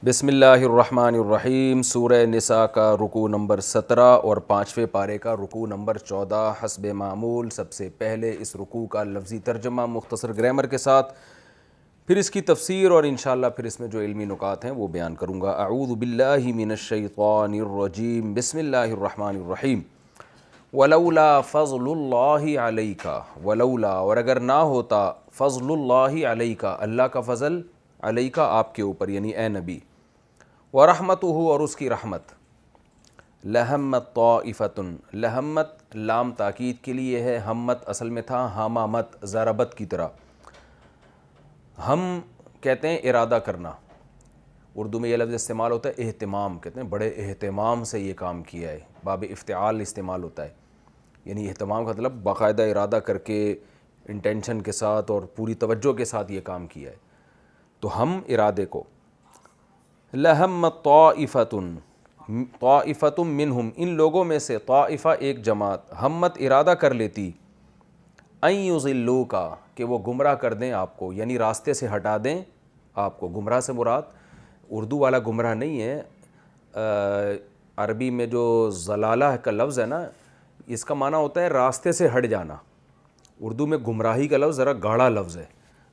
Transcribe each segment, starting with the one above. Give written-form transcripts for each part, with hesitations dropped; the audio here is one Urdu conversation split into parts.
بسم اللہ الرحمن الرحیم۔ سورہ نساء کا رکوع نمبر 17 اور 5ویں پارے کا رکوع نمبر 14 حسب معمول۔ سب سے پہلے اس رکوع کا لفظی ترجمہ مختصر گرامر کے ساتھ، پھر اس کی تفسیر اور انشاءاللہ پھر اس میں جو علمی نکات ہیں وہ بیان کروں گا۔ اعوذ باللہ من الشیطان الرجیم، بسم اللہ الرحمن الرحیم۔ ولولا فضل اللہ علیک، ولولا اور اگر نہ ہوتا، فضل اللہ علیک اللہ کا فضل، علیک آپ کے اوپر یعنی اے نبی، ورحمتہ اور اس کی رحمت، لہمت طائفۃ، لہمت لام تاکید کے لیے ہے، ہمت اصل میں تھا ہامامت ضربت کی طرح۔ ہم کہتے ہیں ارادہ کرنا، اردو میں یہ لفظ استعمال ہوتا ہے اہتمام، کہتے ہیں بڑے اہتمام سے یہ کام کیا ہے، باب افتعال استعمال ہوتا ہے، یعنی اہتمام کا مطلب باقاعدہ ارادہ کر کے انٹینشن کے ساتھ اور پوری توجہ کے ساتھ یہ کام کیا ہے۔ تو ہم ارادے کو، لہمت طائفۃ، طائفۃ منہم ان لوگوں میں سے، طائفہ ایک جماعت، ہمت ارادہ کر لیتی، ان یضلوک کہ وہ گمراہ کر دیں آپ کو، یعنی راستے سے ہٹا دیں آپ کو۔ گمراہ سے مراد اردو والا گمراہ نہیں ہے، عربی میں جو ضلالہ کا لفظ ہے نا، اس کا معنی ہوتا ہے راستے سے ہٹ جانا۔ اردو میں گمراہی کا لفظ ذرا گاڑا لفظ ہے،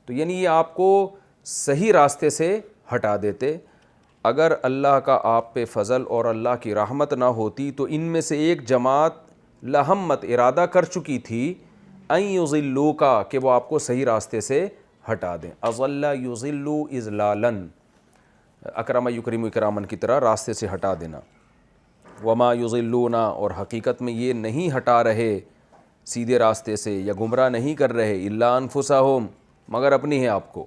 تو یعنی یہ آپ کو صحیح راستے سے ہٹا دیتے۔ اگر اللہ کا آپ پہ فضل اور اللہ کی رحمت نہ ہوتی تو ان میں سے ایک جماعت لہمت ارادہ کر چکی تھی، ان یضلوک کہ وہ آپ کو صحیح راستے سے ہٹا دیں۔ اضل یضل اضلالا، اکرم یکرم اکرامن کی طرح راستے سے ہٹا دینا۔ وما یضلون اور حقیقت میں یہ نہیں ہٹا رہے سیدھے راستے سے یا گمراہ نہیں کر رہے، الا انفسہم مگر اپنی ہے آپ کو۔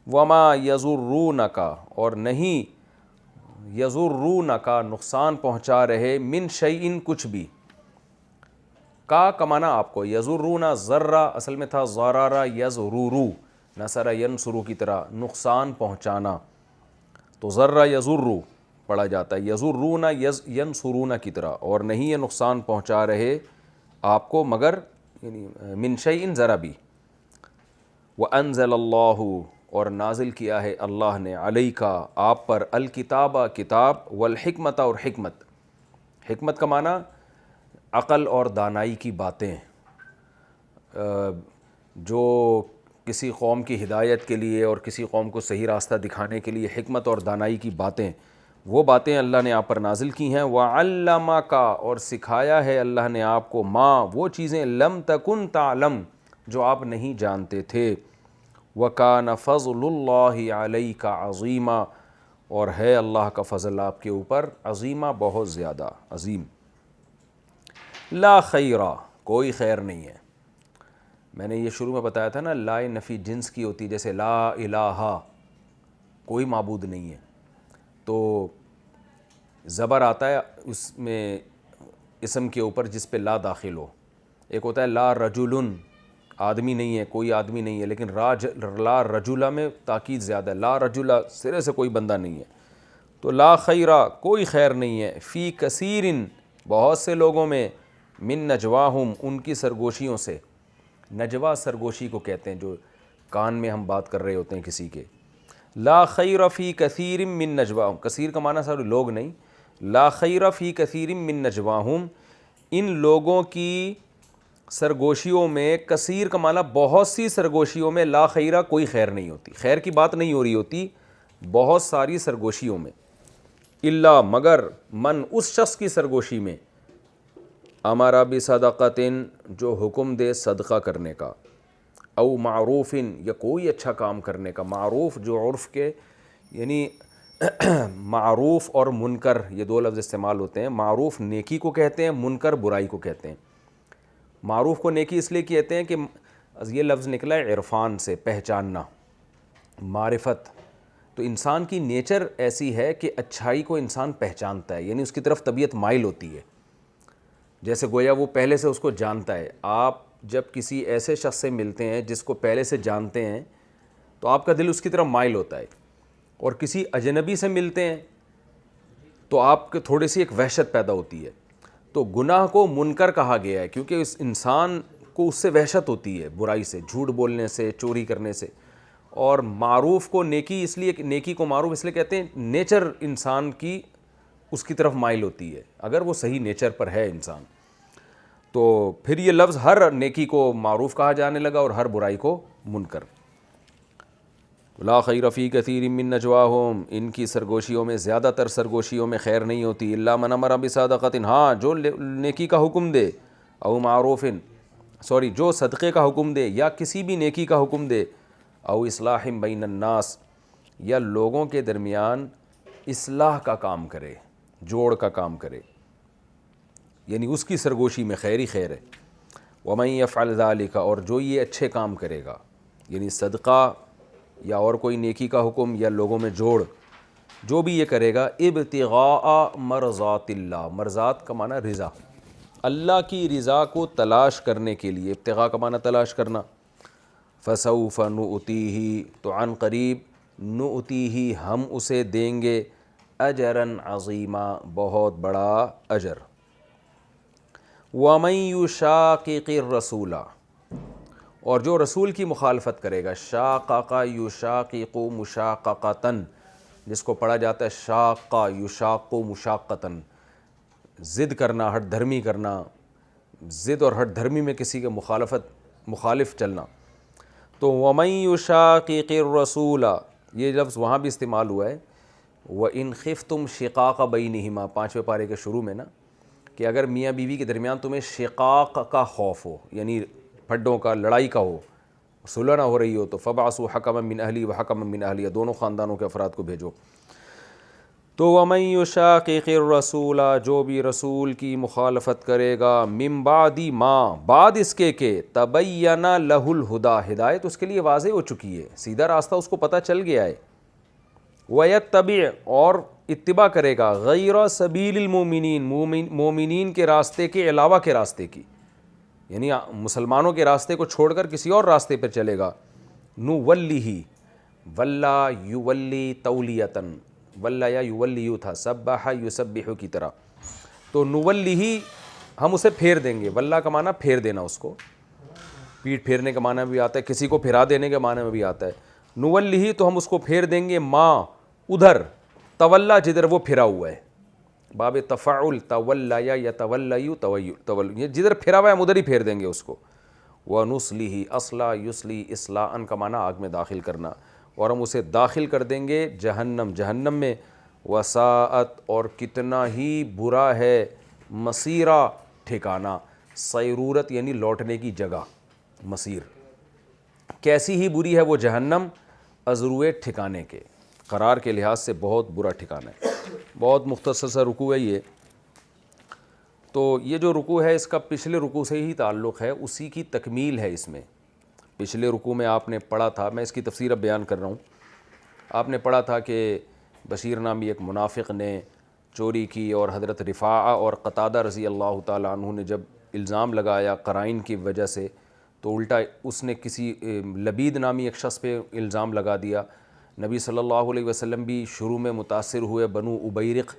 وما یضرونک اور نہیں، یضرونک نقصان پہنچا رہے، من شیئن کچھ بھی، کا کمانا آپ کو، یضرون ذرہ اصل میں تھا ضرر یضرورو، نصر ینصرو کی طرح نقصان پہنچانا، تو ذرہ یضرو پڑھا جاتا ہے، یضرون ینصرون کی طرح، اور نہیں یہ نقصان پہنچا رہے آپ کو مگر یعنی من شیئن ذرا بھی۔ وانزل اللہ اور نازل کیا ہے اللہ نے، علیکا آپ پر، الکتابہ کتاب، والحکمت اور حکمت۔ حکمت کا معنی عقل اور دانائی کی باتیں، جو کسی قوم کی ہدایت کے لیے اور کسی قوم کو صحیح راستہ دکھانے کے لیے حکمت اور دانائی کی باتیں، وہ باتیں اللہ نے آپ پر نازل کی ہیں۔ وعلمک اور سکھایا ہے اللہ نے آپ کو، ما وہ چیزیں، لم تکن تعلم جو آپ نہیں جانتے تھے۔ وَكَانَ فَضْلُ اللَّهِ عَلَيْكَ عَظِيمًا اور ہے اللہ کا فضل آپ کے اوپر عظیمہ، بہت زیادہ عظیم۔ لا خیرہ کوئی خیر نہیں ہے، میں نے یہ شروع میں بتایا تھا نا، لا نفی جنس کی ہوتی، جیسے لا الہ کوئی معبود نہیں ہے، تو زبر آتا ہے اس میں اسم کے اوپر جس پہ لا داخل ہو۔ ایک ہوتا ہے لا رجل، آدمی نہیں ہے، کوئی آدمی نہیں ہے، لیکن لا رجلہ میں تاکید زیادہ ہے، لا رجلہ سرے سے کوئی بندہ نہیں ہے، تو لا خیرہ کوئی خیر نہیں ہے، فی کثیرن بہت سے لوگوں میں، من نجواہم ان کی سرگوشیوں سے۔ نجوا سرگوشی کو کہتے ہیں جو کان میں ہم بات کر رہے ہوتے ہیں کسی کے۔ لا خیر فی کثیر من نجواہم، کثیر کا معنی سارے لوگ نہیں، لا خیر فی کثیر من نجواہم ان لوگوں کی سرگوشیوں میں، کثیر کا معنی بہت سی سرگوشیوں میں، لا خیرہ کوئی خیر نہیں ہوتی، خیر کی بات نہیں ہو رہی ہوتی بہت ساری سرگوشیوں میں، الا مگر من اس شخص کی سرگوشی میں، امر بصدقۃ جو حکم دے صدقہ کرنے کا، او معروف یا کوئی اچھا کام کرنے کا۔ معروف جو عرف کے یعنی معروف اور منکر یہ دو لفظ استعمال ہوتے ہیں، معروف نیکی کو کہتے ہیں، منکر برائی کو کہتے ہیں۔ معروف کو نیکی اس لیے کہتے ہیں کہ یہ لفظ نکلا ہے عرفان سے، پہچاننا، معرفت، تو انسان کی نیچر ایسی ہے کہ اچھائی کو انسان پہچانتا ہے، یعنی اس کی طرف طبیعت مائل ہوتی ہے، جیسے گویا وہ پہلے سے اس کو جانتا ہے۔ آپ جب کسی ایسے شخص سے ملتے ہیں جس کو پہلے سے جانتے ہیں تو آپ کا دل اس کی طرف مائل ہوتا ہے، اور کسی اجنبی سے ملتے ہیں تو آپ کے تھوڑی سی ایک وحشت پیدا ہوتی ہے۔ تو گناہ کو منکر کہا گیا ہے کیونکہ اس انسان کو اس سے وحشت ہوتی ہے، برائی سے، جھوٹ بولنے سے، چوری کرنے سے، اور معروف کو نیکی اس لیے نیکی کو معروف اس لیے کہتے ہیں نیچر انسان کی اس کی طرف مائل ہوتی ہے اگر وہ صحیح نیچر پر ہے انسان، تو پھر یہ لفظ ہر نیکی کو معروف کہا جانے لگا اور ہر برائی کو منکر۔ لا خیر فی کثیر من نجواہم، ان کی سرگوشیوں میں زیادہ تر سرگوشیوں میں خیر نہیں ہوتی، الا من امر بصدقۃ، ہاں جو نیکی کا حکم دے، او معروف، جو صدقے کا حکم دے یا کسی بھی نیکی کا حکم دے، او اصلاح بین الناس، یا لوگوں کے درمیان اصلاح کا کام کرے، جوڑ کا کام کرے، یعنی اس کی سرگوشی میں خیر ہی خیر ہے۔ ومن یفعل ذلک، اور جو یہ اچھے کام کرے گا، یعنی صدقہ یا اور کوئی نیکی کا حکم یا لوگوں میں جوڑ، جو بھی یہ کرے گا، ابتغاء مرضات اللہ، مرضات کا معنی رضا، اللہ کی رضا کو تلاش کرنے کے لیے، ابتغاء کا معنی تلاش کرنا، فسوف نؤتیہ، تو عن قریب، نؤتیہ، ہم اسے دیں گے، اجرا عظیما، بہت بڑا اجر۔ ومن یشاقق الرسول، اور جو رسول کی مخالفت کرے گا، شاقق یشاقق مشاققتاً، جس کو پڑھا جاتا ہے شاق یشاق مشاقتاً، ضد کرنا، ہٹ دھرمی کرنا، ضد اور ہٹ دھرمی میں کسی کے مخالف چلنا، تو ومن یشاقق الرسول، یہ لفظ وہاں بھی استعمال ہوا ہے، وَإِنْ خِفْتُمْ شِقَاقَ بَيْنِهِمَا، 5ویں پارے کے شروع میں نا، کہ اگر میاں بیوی کے درمیان تمہیں شقاق کا خوف ہو، یعنی پھڈوں کا، لڑائی کا ہو، صلح نہ ہو رہی ہو، تو فَبْعَثُوا حَكَمًا مِّنْ أَهْلِهِ وَحَكَمًا مِّنْ أَهْلِهَا، دونوں خاندانوں کے افراد کو بھیجو۔ تو وَمَن يُشَاقِقِ الرَّسُولَ، جو بھی رسول کی مخالفت کرے گا، مِن بَعْدِ مَا، بعد اس کے کہ تَبَيَّنَ لَهُ الْهُدَىٰ، ہدایت اس کے لیے واضح ہو چکی ہے، سیدھا راستہ اس کو پتہ چل گیا ہے، وَيَتَّبِعْ، اور اتباع کرے گا، غَيْرَ سَبِيلِ الْمُؤْمِنِينَ، مومنین کے راستے کے علاوہ کے راستے کی، یعنی مسلمانوں کے راستے کو چھوڑ کر کسی اور راستے پر چلے گا، نُوَلِّهِ، وَلَّا يُوَلِّي تَوْلِيَةً، وَلَّا یا یُوَلِّیُ تھا، سَبَّحَ یُسَبِّحُ کی طرح، تو نُوَلِّهِ، ہم اسے پھیر دیں گے، وَلَّا کا معنی پھیر دینا، اس کو پیٹھ پھیرنے کا معنی بھی آتا ہے، کسی کو پھرا دینے کے معنی میں بھی آتا ہے، نُوَلِّهِ، تو ہم اس کو پھیر دیں گے، ماں، ادھر، تولا، جدھر وہ پھرا ہوا ہے، باب تفعل، تولا یا یتولی، یہ جدھر پھرا ہوا ہے ہم ادھر ہی پھیر دیں گے اس کو، وَنُصْلِهِ، اصلا یصلی، اصلاحً کا معنی آگ میں داخل کرنا، اور ہم اسے داخل کر دیں گے جہنم میں، وساءت، اور کتنا ہی برا ہے، مصیرہ، ٹھکانہ، سیرورت یعنی لوٹنے کی جگہ، مصیر، کیسی ہی بری ہے وہ جہنم، ازروئے ٹھکانے کے، قرار کے لحاظ سے بہت برا ٹھکانہ ہے۔ بہت مختصر سا رکوع ہے یہ، تو یہ جو رکوع ہے اس کا پچھلے رکوع سے ہی تعلق ہے، اسی کی تکمیل ہے اس میں۔ پچھلے رکوع میں آپ نے پڑھا تھا، میں اس کی تفسیر اب بیان کر رہا ہوں، آپ نے پڑھا تھا کہ بشیر نامی ایک منافق نے چوری کی، اور حضرت رفاعہ اور قتادہ رضی اللہ تعالیٰ عنہ نے جب الزام لگایا قرائن کی وجہ سے، تو الٹا اس نے کسی لبید نامی ایک شخص پہ الزام لگا دیا۔ نبی صلی اللہ علیہ وسلم بھی شروع میں متاثر ہوئے بنو ابیرق،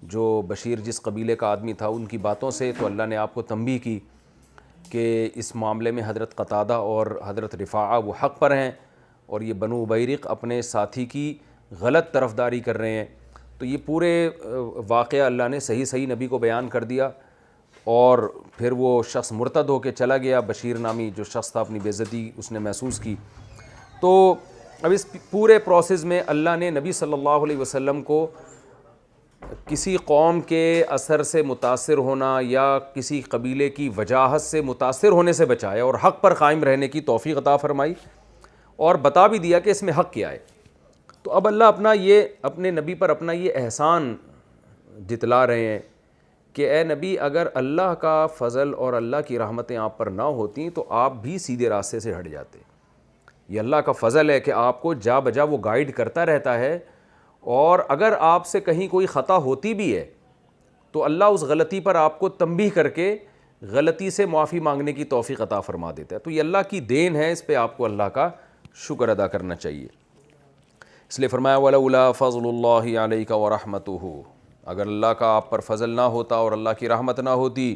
جو بشیر جس قبیلے کا آدمی تھا، ان کی باتوں سے، تو اللہ نے آپ کو تنبیہ کی کہ اس معاملے میں حضرت قتادہ اور حضرت رفاعہ وہ حق پر ہیں، اور یہ بنو ابیرق اپنے ساتھی کی غلط طرفداری کر رہے ہیں۔ تو یہ پورے واقعہ اللہ نے صحیح نبی کو بیان کر دیا، اور پھر وہ شخص مرتد ہو کے چلا گیا، بشیر نامی جو شخص تھا، اپنی بے عزتی اس نے محسوس کی۔ تو اب اس پورے پروسیس میں اللہ نے نبی صلی اللہ علیہ وسلم کو کسی قوم کے اثر سے متاثر ہونا یا کسی قبیلے کی وجاہت سے متاثر ہونے سے بچایا، اور حق پر قائم رہنے کی توفیق عطا فرمائی، اور بتا بھی دیا کہ اس میں حق کیا ہے۔ تو اب اللہ اپنے نبی پر اپنا یہ احسان جتلا رہے ہیں کہ اے نبی، اگر اللہ کا فضل اور اللہ کی رحمتیں آپ پر نہ ہوتیں تو آپ بھی سیدھے راستے سے ہٹ جاتے۔ یہ اللہ کا فضل ہے کہ آپ کو جا بجا وہ گائیڈ کرتا رہتا ہے، اور اگر آپ سے کہیں کوئی خطا ہوتی بھی ہے تو اللہ اس غلطی پر آپ کو تنبیہ کر کے غلطی سے معافی مانگنے کی توفیق عطا فرما دیتا ہے۔ تو یہ اللہ کی دین ہے، اس پہ آپ کو اللہ کا شکر ادا کرنا چاہیے۔ اس لیے فرمایا وَلَوْلَا فَضْلُ اللَّهِ عَلَيْكَ وَرَحْمَتُهُ، اگر اللہ کا آپ پر فضل نہ ہوتا اور اللہ کی رحمت نہ ہوتی،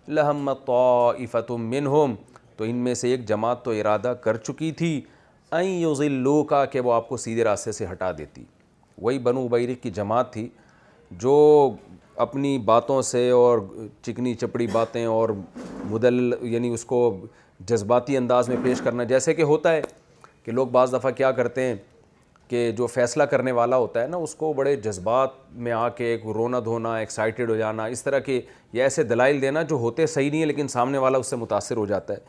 لَهَمَّتْ طَائِفَةٌ مِّنْهُمْ، تو ان میں سے ایک جماعت تو ارادہ کر چکی تھی، ان یضلوکا کہ وہ آپ کو سیدھے راستے سے ہٹا دیتی. وہی بنو ابیرق کی جماعت تھی جو اپنی باتوں سے اور چکنی چپڑی باتیں اور یعنی اس کو جذباتی انداز میں پیش کرنا، جیسے کہ ہوتا ہے کہ لوگ بعض دفعہ کیا کرتے ہیں کہ جو فیصلہ کرنے والا ہوتا ہے نا اس کو بڑے جذبات میں آ کے ایک رونا دھونا، ایکسائٹیڈ ہو جانا، اس طرح کے یا ایسے دلائل دینا جو ہوتے صحیح نہیں ہے لیکن سامنے والا اس سے متاثر ہو جاتا ہے.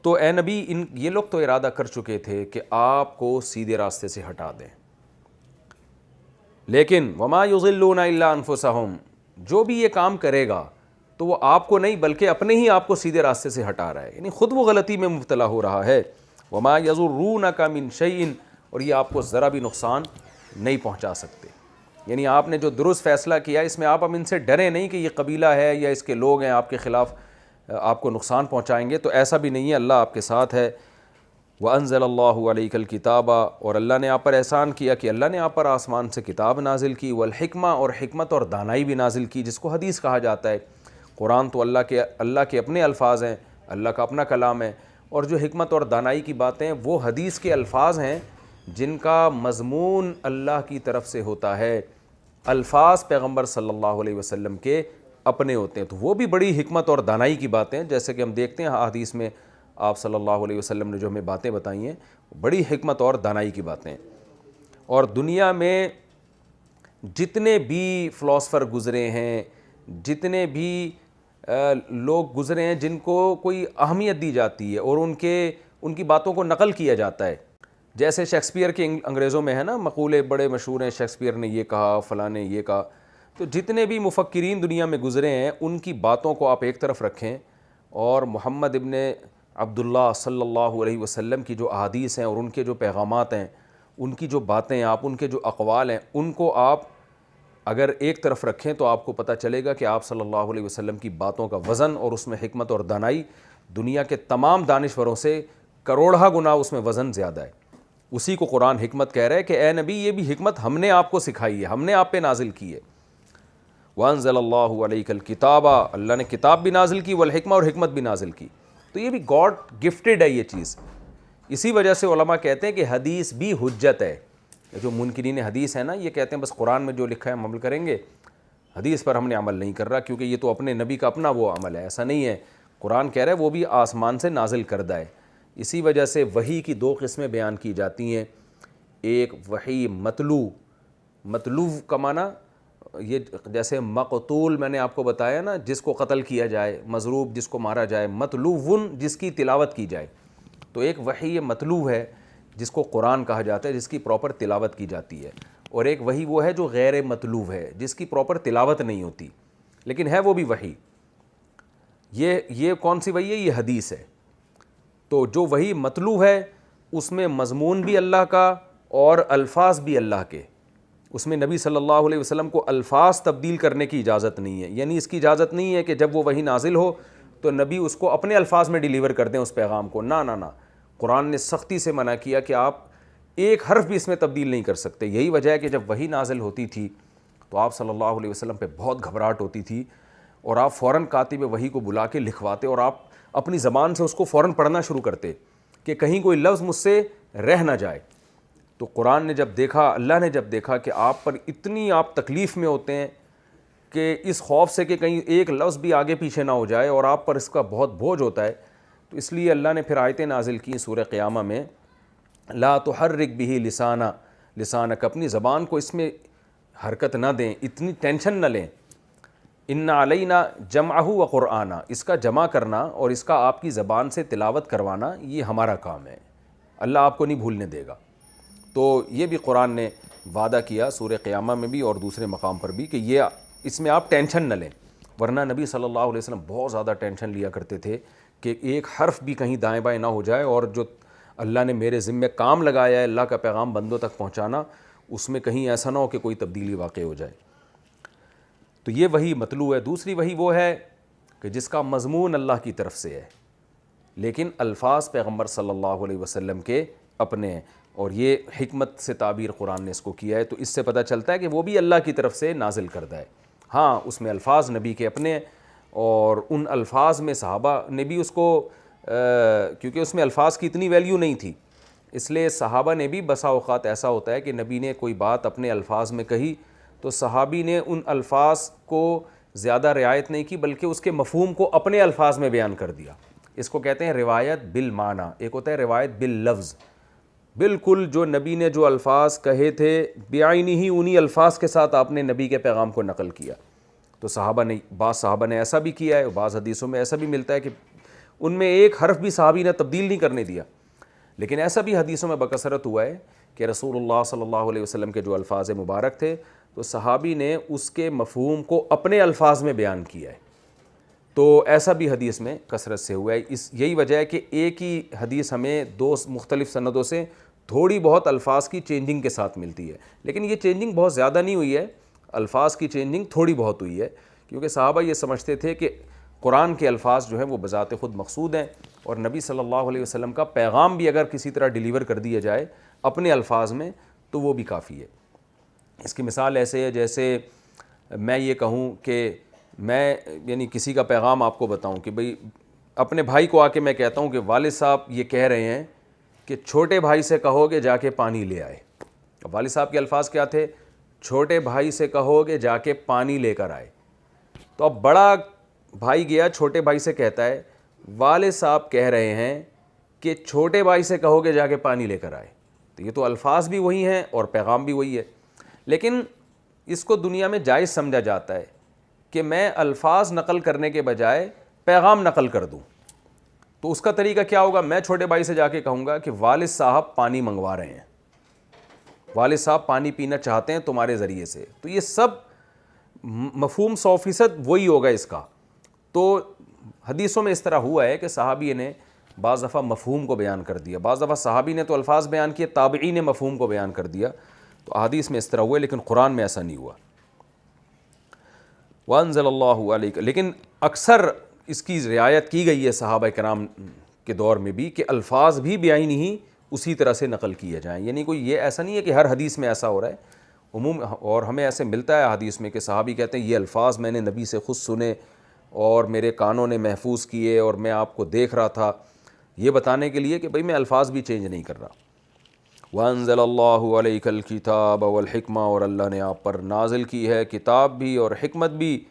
تو اے نبی یہ لوگ تو ارادہ کر چکے تھے کہ آپ کو سیدھے راستے سے ہٹا دیں، لیکن وما یضلون الا انفسہم، جو بھی یہ کام کرے گا تو وہ آپ کو نہیں بلکہ اپنے ہی آپ کو سیدھے راستے سے ہٹا رہا ہے، یعنی خود وہ غلطی میں مبتلا ہو رہا ہے. وما یضرونک من شیء، اور یہ آپ کو ذرا بھی نقصان نہیں پہنچا سکتے. یعنی آپ نے جو درست فیصلہ کیا اس میں آپ اب ان سے ڈریں نہیں کہ یہ قبیلہ ہے یا اس کے لوگ ہیں آپ کے خلاف آپ کو نقصان پہنچائیں گے، تو ایسا بھی نہیں ہے، اللہ آپ کے ساتھ ہے. وَأَنزَلَ اللَّهُ عَلَيْكَ الْكِتَابَ، اور اللہ نے آپ پر احسان کیا کہ اللہ نے آپ پر آسمان سے کتاب نازل کی، والحکمہ، اور حکمت اور دانائی بھی نازل کی، جس کو حدیث کہا جاتا ہے. قرآن تو اللہ کے اپنے الفاظ ہیں، اللہ کا اپنا کلام ہے، اور جو حکمت اور دانائی کی باتیں وہ حدیث کے الفاظ ہیں جن کا مضمون اللہ کی طرف سے ہوتا ہے. الفاظ پیغمبر صلی اللہ علیہ وسلم کے اپنے ہوتے ہیں، تو وہ بھی بڑی حکمت اور دانائی کی باتیں، جیسے کہ ہم دیکھتے ہیں حدیث میں آپ صلی اللہ علیہ وسلم نے جو ہمیں باتیں بتائی ہیں بڑی حکمت اور دانائی کی باتیں ہیں. اور دنیا میں جتنے بھی فلاسفر گزرے ہیں، جتنے بھی لوگ گزرے ہیں جن کو کوئی اہمیت دی جاتی ہے اور ان کی باتوں کو نقل کیا جاتا ہے، جیسے شیکسپیئر کے انگریزوں میں ہے نا مقولے بڑے مشہور ہیں، شیکسپیئر نے یہ کہا، فلاں نے یہ کہا. تو جتنے بھی مفکرین دنیا میں گزرے ہیں ان کی باتوں کو آپ ایک طرف رکھیں اور محمد ابن عبداللہ صلی اللہ علیہ وسلم کی جو احادیث ہیں اور ان کے جو پیغامات ہیں، ان کی جو باتیں آپ ان کے جو اقوال ہیں ان کو آپ اگر ایک طرف رکھیں تو آپ کو پتہ چلے گا کہ آپ صلی اللہ علیہ وسلم کی باتوں کا وزن اور اس میں حکمت اور دانائی دنیا کے تمام دانشوروں سے کروڑہ گنا اس میں وزن زیادہ ہے. اسی کو قرآن حکمت کہہ رہا ہے کہ اے نبی یہ بھی حکمت ہم نے آپ کو سکھائی ہے، ہم نے آپ پہ نازل کی ہے. وَأَنزَلَ اللَّهُ عَلَيْكَ الْكِتَابَ، اللہ نے کتاب بھی نازل کی، والحکمہ، اور حکمت بھی نازل کی. تو یہ بھی گاڈ گفٹڈ ہے یہ چیز. اسی وجہ سے علماء کہتے ہیں کہ حدیث بھی حجت ہے. جو منکرین حدیث ہیں نا یہ کہتے ہیں بس قرآن میں جو لکھا ہے ہم عمل کریں گے، حدیث پر ہم نے عمل نہیں کر رہا کیونکہ یہ تو اپنے نبی کا اپنا وہ عمل ہے. ایسا نہیں ہے، قرآن کہہ رہا ہے وہ بھی آسمان سے نازل کردہ ہے. اسی وجہ سے وحی کی دو قسمیں بیان کی جاتی ہیں. ایک وحی مطلوب کا معنی یہ جیسے مقتول میں نے آپ کو بتایا نا جس کو قتل کیا جائے، مضروب جس کو مارا جائے، مطلوب جس کی تلاوت کی جائے. تو ایک وحی مطلوب ہے جس کو قرآن کہا جاتا ہے، جس کی پراپر تلاوت کی جاتی ہے. اور ایک وحی وہ ہے جو غیر مطلوب ہے، جس کی پراپر تلاوت نہیں ہوتی لیکن ہے وہ بھی وحی. یہ کون سی وحی ہے؟ یہ حدیث ہے. تو جو وحی مطلوب ہے اس میں مضمون بھی اللہ کا اور الفاظ بھی اللہ کے. اس میں نبی صلی اللہ علیہ وسلم کو الفاظ تبدیل کرنے کی اجازت نہیں ہے، یعنی اس کی اجازت نہیں ہے کہ جب وہ وحی نازل ہو تو نبی اس کو اپنے الفاظ میں ڈیلیور کر دیں اس پیغام کو. نہ قرآن نے سختی سے منع کیا کہ آپ ایک حرف بھی اس میں تبدیل نہیں کر سکتے. یہی وجہ ہے کہ جب وحی نازل ہوتی تھی تو آپ صلی اللہ علیہ وسلم پہ بہت گھبراہٹ ہوتی تھی اور آپ فوراً کاتب وحی کو بلا کے لکھواتے اور آپ اپنی زبان سے اس کو فوراً پڑھنا شروع کرتے کہ کہیں کوئی لفظ مجھ سے رہ نہ جائے. تو قرآن نے جب دیکھا، اللہ نے جب دیکھا کہ آپ پر اتنی آپ تکلیف میں ہوتے ہیں کہ اس خوف سے کہ کہیں ایک لفظ بھی آگے پیچھے نہ ہو جائے اور آپ پر اس کا بہت بوجھ ہوتا ہے، تو اس لیے اللہ نے پھر آیتیں نازل کی سورہ قیامہ میں، لا تحرک بہ لسانک، اپنی زبان کو اس میں حرکت نہ دیں، اتنی ٹینشن نہ لیں. ان علینا جمعہ و قرآنہ، اس کا جمع کرنا اور اس کا آپ کی زبان سے تلاوت کروانا یہ ہمارا کام ہے، اللہ آپ کو نہیں بھولنے دے گا. تو یہ بھی قرآن نے وعدہ کیا سورہ قیامہ میں بھی اور دوسرے مقام پر بھی کہ یہ اس میں آپ ٹینشن نہ لیں. ورنہ نبی صلی اللہ علیہ وسلم بہت زیادہ ٹینشن لیا کرتے تھے کہ ایک حرف بھی کہیں دائیں بائیں نہ ہو جائے اور جو اللہ نے میرے ذمہ کام لگایا ہے اللہ کا پیغام بندوں تک پہنچانا، اس میں کہیں ایسا نہ ہو کہ کوئی تبدیلی واقع ہو جائے. تو یہ وحی مطلوب ہے. دوسری وحی وہ ہے کہ جس کا مضمون اللہ کی طرف سے ہے لیکن الفاظ پیغمبر صلی اللہ علیہ وسلم کے اپنے ہیں، اور یہ حکمت سے تعبیر قرآن نے اس کو کیا ہے. تو اس سے پتہ چلتا ہے کہ وہ بھی اللہ کی طرف سے نازل کردہ ہے. ہاں اس میں الفاظ نبی کے اپنے ہیں اور ان الفاظ میں صحابہ نے بھی اس کو کیونکہ اس میں الفاظ کی اتنی ویلیو نہیں تھی اس لیے صحابہ نے بھی بسا اوقات ایسا ہوتا ہے کہ نبی نے کوئی بات اپنے الفاظ میں کہی تو صحابی نے ان الفاظ کو زیادہ رعایت نہیں کی بلکہ اس کے مفہوم کو اپنے الفاظ میں بیان کر دیا. اس کو کہتے ہیں روایت بالمعنی. ایک ہوتا ہے روایت باللفظ, بالکل جو نبی نے جو الفاظ کہے تھے بعینی ہی انہی الفاظ کے ساتھ آپ نے نبی کے پیغام کو نقل کیا. تو بعض صحابہ نے ایسا بھی کیا ہے, بعض حدیثوں میں ایسا بھی ملتا ہے کہ ان میں ایک حرف بھی صحابی نے تبدیل نہیں کرنے دیا. لیکن ایسا بھی حدیثوں میں بکثرت ہوا ہے کہ رسول اللہ صلی اللہ علیہ وسلم کے جو الفاظ مبارک تھے تو صحابی نے اس کے مفہوم کو اپنے الفاظ میں بیان کیا ہے. تو ایسا بھی حدیث میں کثرت سے ہوا ہے. یہی وجہ ہے کہ ایک ہی حدیث ہمیں دو مختلف سندوں سے تھوڑی بہت الفاظ کی چینجنگ کے ساتھ ملتی ہے, لیکن یہ چینجنگ بہت زیادہ نہیں ہوئی ہے, الفاظ کی چینجنگ تھوڑی بہت ہوئی ہے, کیونکہ صحابہ یہ سمجھتے تھے کہ قرآن کے الفاظ جو ہیں وہ بذات خود مقصود ہیں, اور نبی صلی اللہ علیہ وسلم کا پیغام بھی اگر کسی طرح ڈیلیور کر دیا جائے اپنے الفاظ میں تو وہ بھی کافی ہے. اس کی مثال ایسے ہے جیسے میں یہ کہوں کہ میں یعنی کسی کا پیغام آپ کو بتاؤں کہ بھئی اپنے بھائی کو آ کے میں کہتا ہوں کہ والد صاحب یہ کہہ رہے ہیں کہ چھوٹے بھائی سے کہو کہ جا کے پانی لے آئے. والد صاحب کے الفاظ کیا تھے؟ چھوٹے بھائی سے کہو کہ جا کے پانی لے کر آئے. تو اب بڑا بھائی گیا چھوٹے بھائی سے کہتا ہے والد صاحب کہہ رہے ہیں کہ چھوٹے بھائی سے کہو کہ جا کے پانی لے کر آئے. تو یہ تو الفاظ بھی وہی ہیں اور پیغام بھی وہی ہے, لیکن اس کو دنیا میں جائز سمجھا جاتا ہے کہ میں الفاظ نقل کرنے کے بجائے پیغام نقل کر دوں. تو اس کا طریقہ کیا ہوگا؟ میں چھوٹے بھائی سے جا کے کہوں گا کہ والد صاحب پانی منگوا رہے ہیں, والد صاحب پانی پینا چاہتے ہیں تمہارے ذریعے سے. تو یہ سب مفہوم 100% وہی ہوگا اس کا. تو حدیثوں میں اس طرح ہوا ہے کہ صحابی نے بعض دفعہ مفہوم کو بیان کر دیا, بعض دفعہ صحابی نے تو الفاظ بیان کیے, تابعی نے مفہوم کو بیان کر دیا. تو احادیث میں اس طرح ہوا ہے, لیکن قرآن میں ایسا نہیں ہوا. وانزل اللہ علیک, لیکن اکثر اس کی رعایت کی گئی ہے صحابہ کرام کے دور میں بھی کہ الفاظ بھی بعینی ہی اسی طرح سے نقل کیے جائیں. یعنی کوئی یہ ایسا نہیں ہے کہ ہر حدیث میں ایسا ہو رہا ہے عموم, اور ہمیں ایسے ملتا ہے حدیث میں کہ صحابی کہتے ہیں یہ الفاظ میں نے نبی سے خود سنے اور میرے کانوں نے محفوظ کیے اور میں آپ کو دیکھ رہا تھا, یہ بتانے کے لیے کہ بھئی میں الفاظ بھی چینج نہیں کر رہا. وانزل اللہ علیک الکتاب والحکمہ, اور اللہ نے آپ پر نازل کی ہے کتاب بھی اور حکمت بھی.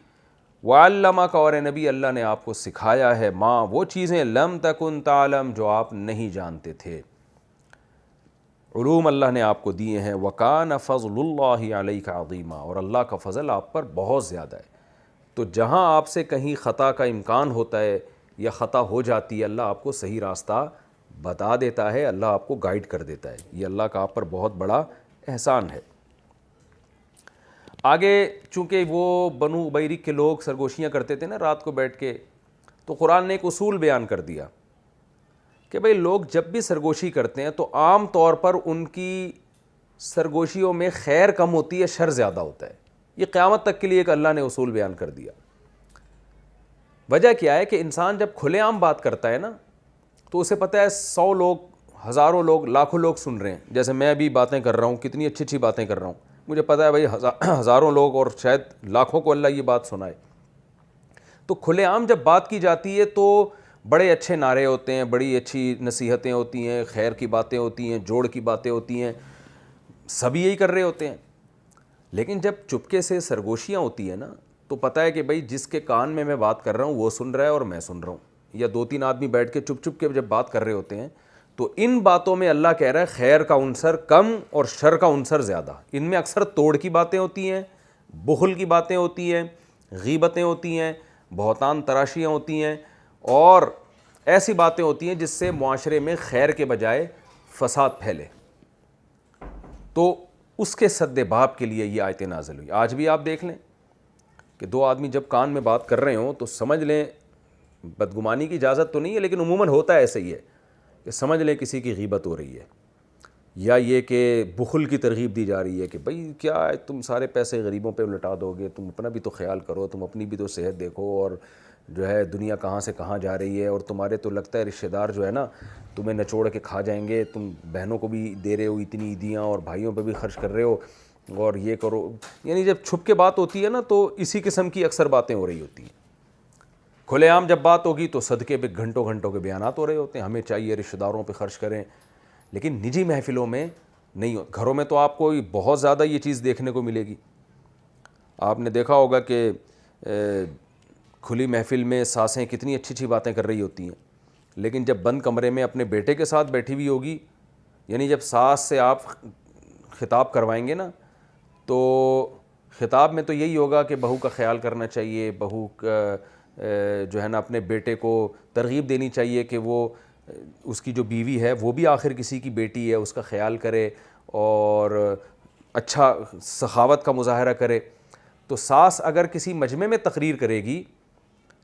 وعلمک, اور نبی اللہ نے آپ کو سکھایا ہے ما, وہ چیزیں لم تکن تعلم, جو آپ نہیں جانتے تھے. علوم اللہ نے آپ کو دیے ہیں. وکان فضل اللہ علیک عظیما, اور اللہ کا فضل آپ پر بہت زیادہ ہے. تو جہاں آپ سے کہیں خطا کا امکان ہوتا ہے یا خطا ہو جاتی ہے, اللہ آپ کو صحیح راستہ بتا دیتا ہے, اللہ آپ کو گائیڈ کر دیتا ہے. یہ اللہ کا آپ پر بہت بڑا احسان ہے. آگے چونکہ وہ بنو ابیرک کے لوگ سرگوشیاں کرتے تھے نا رات کو بیٹھ کے, تو قرآن نے ایک اصول بیان کر دیا کہ بھئی لوگ جب بھی سرگوشی کرتے ہیں تو عام طور پر ان کی سرگوشیوں میں خیر کم ہوتی ہے, شر زیادہ ہوتا ہے. یہ قیامت تک کے لیے ایک اللہ نے اصول بیان کر دیا. وجہ کیا ہے کہ انسان جب کھلے عام بات کرتا ہے نا تو اسے پتہ ہے 100 لوگ, ہزاروں لوگ, لاکھوں لوگ سن رہے ہیں. جیسے میں بھی باتیں کر رہا ہوں, کتنی اچھی اچھی باتیں کر رہا ہوں, مجھے پتہ ہے بھائی ہزاروں لوگ اور شاید لاکھوں کو اللہ یہ بات سنائے. تو کھلے عام جب بات کی جاتی ہے تو بڑے اچھے نعرے ہوتے ہیں, بڑی اچھی نصیحتیں ہوتی ہیں, خیر کی باتیں ہوتی ہیں, جوڑ کی باتیں ہوتی ہیں, سبھی یہی کر رہے ہوتے ہیں. لیکن جب چپکے سے سرگوشیاں ہوتی ہیں نا تو پتہ ہے کہ بھائی جس کے کان میں بات کر رہا ہوں وہ سن رہا ہے اور میں سن رہا ہوں, یا 2-3 آدمی بیٹھ کے چپ چپ کے جب بات کر رہے ہوتے ہیں تو ان باتوں میں اللہ کہہ رہا ہے خیر کا عنصر کم اور شر کا عنصر زیادہ. ان میں اکثر توڑ کی باتیں ہوتی ہیں, بخل کی باتیں ہوتی ہیں, غیبتیں ہوتی ہیں, بہتان تراشیاں ہوتی ہیں, اور ایسی باتیں ہوتی ہیں جس سے معاشرے میں خیر کے بجائے فساد پھیلے. تو اس کے سد باب کے لیے یہ آیتیں نازل ہوئی. آج بھی آپ دیکھ لیں کہ 2 آدمی جب کان میں بات کر رہے ہوں تو سمجھ لیں, بدگمانی کی اجازت تو نہیں ہے لیکن عموماً ہوتا ہے ایسا ہی ہے کہ سمجھ لیں کسی کی غیبت ہو رہی ہے, یا یہ کہ بخل کی ترغیب دی جا رہی ہے کہ بھئی کیا ہے تم سارے پیسے غریبوں پہ لٹا دو گے, تم اپنا بھی تو خیال کرو, تم اپنی بھی تو صحت دیکھو, اور جو ہے دنیا کہاں سے کہاں جا رہی ہے, اور تمہارے تو لگتا ہے رشتہ دار جو ہے نا تمہیں نچوڑ کے کھا جائیں گے, تم بہنوں کو بھی دے رہے ہو اتنی عیدیاں اور بھائیوں پہ بھی خرچ کر رہے ہو, اور یہ کرو. یعنی جب چھپ کے بات ہوتی ہے نا تو اسی قسم کی اکثر باتیں ہو رہی ہوتی ہیں. کھلے عام جب بات ہوگی تو صدقے پہ گھنٹوں گھنٹوں کے بیانات ہو رہے ہوتے ہیں, ہمیں چاہیے رشتہ داروں پہ خرچ کریں. لیکن نجی محفلوں میں نہیں ہو. گھروں میں تو آپ کو بہت زیادہ یہ چیز دیکھنے کو ملے گی. آپ نے دیکھا ہوگا کہ کھلی محفل میں ساسیں کتنی اچھی اچھی باتیں کر رہی ہوتی ہیں, لیکن جب بند کمرے میں اپنے بیٹے کے ساتھ بیٹھی ہوئی ہوگی, یعنی جب ساس سے آپ خطاب کروائیں گے نا, تو خطاب میں تو یہی ہوگا کہ بہو کا خیال کرنا چاہیے, بہو کا جو ہے نا اپنے بیٹے کو ترغیب دینی چاہیے کہ وہ اس کی جو بیوی ہے وہ بھی آخر کسی کی بیٹی ہے, اس کا خیال کرے اور اچھا سخاوت کا مظاہرہ کرے. تو ساس اگر کسی مجمع میں تقریر کرے گی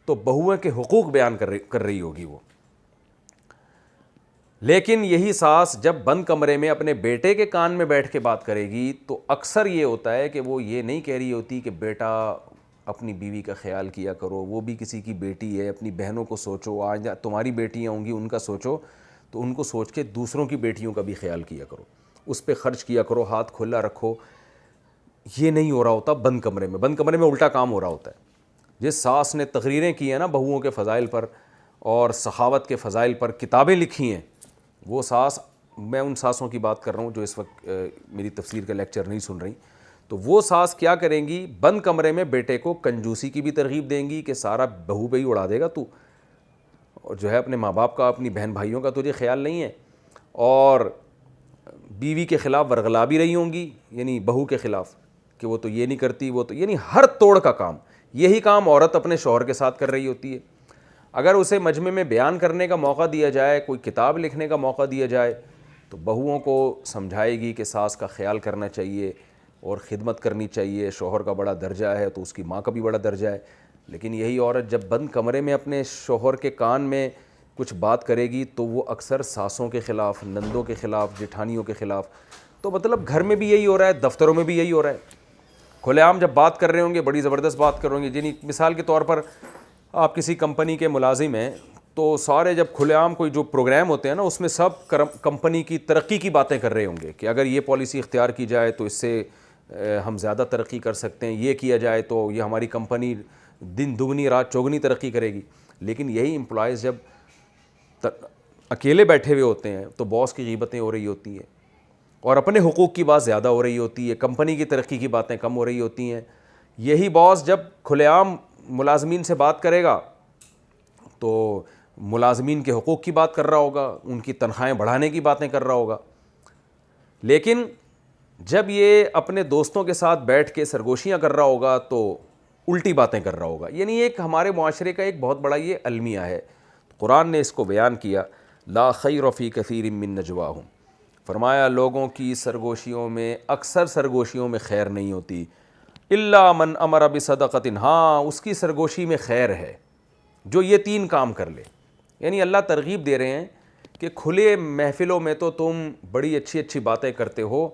تو بہوؤں کے حقوق بیان کر رہی ہوگی وہ. لیکن یہی ساس جب بند کمرے میں اپنے بیٹے کے کان میں بیٹھ کے بات کرے گی تو اکثر یہ ہوتا ہے کہ وہ یہ نہیں کہہ رہی ہوتی کہ بیٹا اپنی بیوی کا خیال کیا کرو, وہ بھی کسی کی بیٹی ہے, اپنی بہنوں کو سوچو, آج تمہاری بیٹیاں ہوں گی ان کا سوچو, تو ان کو سوچ کے دوسروں کی بیٹیوں کا بھی خیال کیا کرو, اس پہ خرچ کیا کرو, ہاتھ کھلا رکھو. یہ نہیں ہو رہا ہوتا بند کمرے میں. بند کمرے میں الٹا کام ہو رہا ہوتا ہے. جس ساس نے تقریریں کی ہیں نا بہوؤں کے فضائل پر اور سخاوت کے فضائل پر, کتابیں لکھی ہیں, وہ ساس, میں ان ساسوں کی بات کر رہا ہوں جو اس وقت میری تفسیر کا لیکچر نہیں سن رہی, تو وہ ساس کیا کریں گی, بند کمرے میں بیٹے کو کنجوسی کی بھی ترغیب دیں گی کہ سارا بہو پہ ہی اڑا دے گا تو, اور جو ہے اپنے ماں باپ کا, اپنی بہن بھائیوں کا تجھے خیال نہیں ہے, اور بیوی کے خلاف ورغلا بھی رہی ہوں گی, یعنی بہو کے خلاف کہ وہ تو یہ نہیں کرتی, وہ تو, یعنی ہر توڑ کا کام. یہی کام عورت اپنے شوہر کے ساتھ کر رہی ہوتی ہے. اگر اسے مجمع میں بیان کرنے کا موقع دیا جائے, کوئی کتاب لکھنے کا موقع دیا جائے, تو بہوؤں کو سمجھائے گی کہ ساس کا خیال کرنا چاہیے اور خدمت کرنی چاہیے, شوہر کا بڑا درجہ ہے تو اس کی ماں کا بھی بڑا درجہ ہے. لیکن یہی عورت جب بند کمرے میں اپنے شوہر کے کان میں کچھ بات کرے گی تو وہ اکثر ساسوں کے خلاف, نندوں کے خلاف, جٹھانیوں کے خلاف. تو مطلب گھر میں بھی یہی ہو رہا ہے, دفتروں میں بھی یہی ہو رہا ہے. کھلے عام جب بات کر رہے ہوں گے, بڑی زبردست بات کر رہے ہوں گے, جنہیں مثال کے طور پر آپ کسی کمپنی کے ملازم ہیں, تو سارے جب کھلے عام کوئی جو پروگرام ہوتے ہیں نا, اس میں سب کمپنی کی ترقی کی باتیں کر رہے ہوں گے کہ اگر یہ پالیسی اختیار کی جائے تو اس سے ہم زیادہ ترقی کر سکتے ہیں, یہ کیا جائے تو یہ ہماری کمپنی دن دگنی رات چوگنی ترقی کرے گی. لیکن یہی امپلائیز جب اکیلے بیٹھے ہوئے ہوتے ہیں تو باس کی غیبتیں ہو رہی ہوتی ہیں اور اپنے حقوق کی بات زیادہ ہو رہی ہوتی ہے, کمپنی کی ترقی کی باتیں کم ہو رہی ہوتی ہیں. یہی باس جب کھلے عام ملازمین سے بات کرے گا تو ملازمین کے حقوق کی بات کر رہا ہوگا, ان کی تنخواہیں بڑھانے کی باتیں کر رہا ہوگا. لیکن جب یہ اپنے دوستوں کے ساتھ بیٹھ کے سرگوشیاں کر رہا ہوگا تو الٹی باتیں کر رہا ہوگا. یعنی ایک ہمارے معاشرے کا ایک بہت بڑا یہ المیہ ہے. قرآن نے اس کو بیان کیا, لا خیر فی کثیر من نجواہم, فرمایا لوگوں کی سرگوشیوں میں, اکثر سرگوشیوں میں خیر نہیں ہوتی, الا من امر بصدقۃ, ہاں اس کی سرگوشی میں خیر ہے جو یہ 3 کام کر لے. یعنی اللہ ترغیب دے رہے ہیں کہ کھلے محفلوں میں تو تم بڑی اچھی اچھی باتیں کرتے ہو,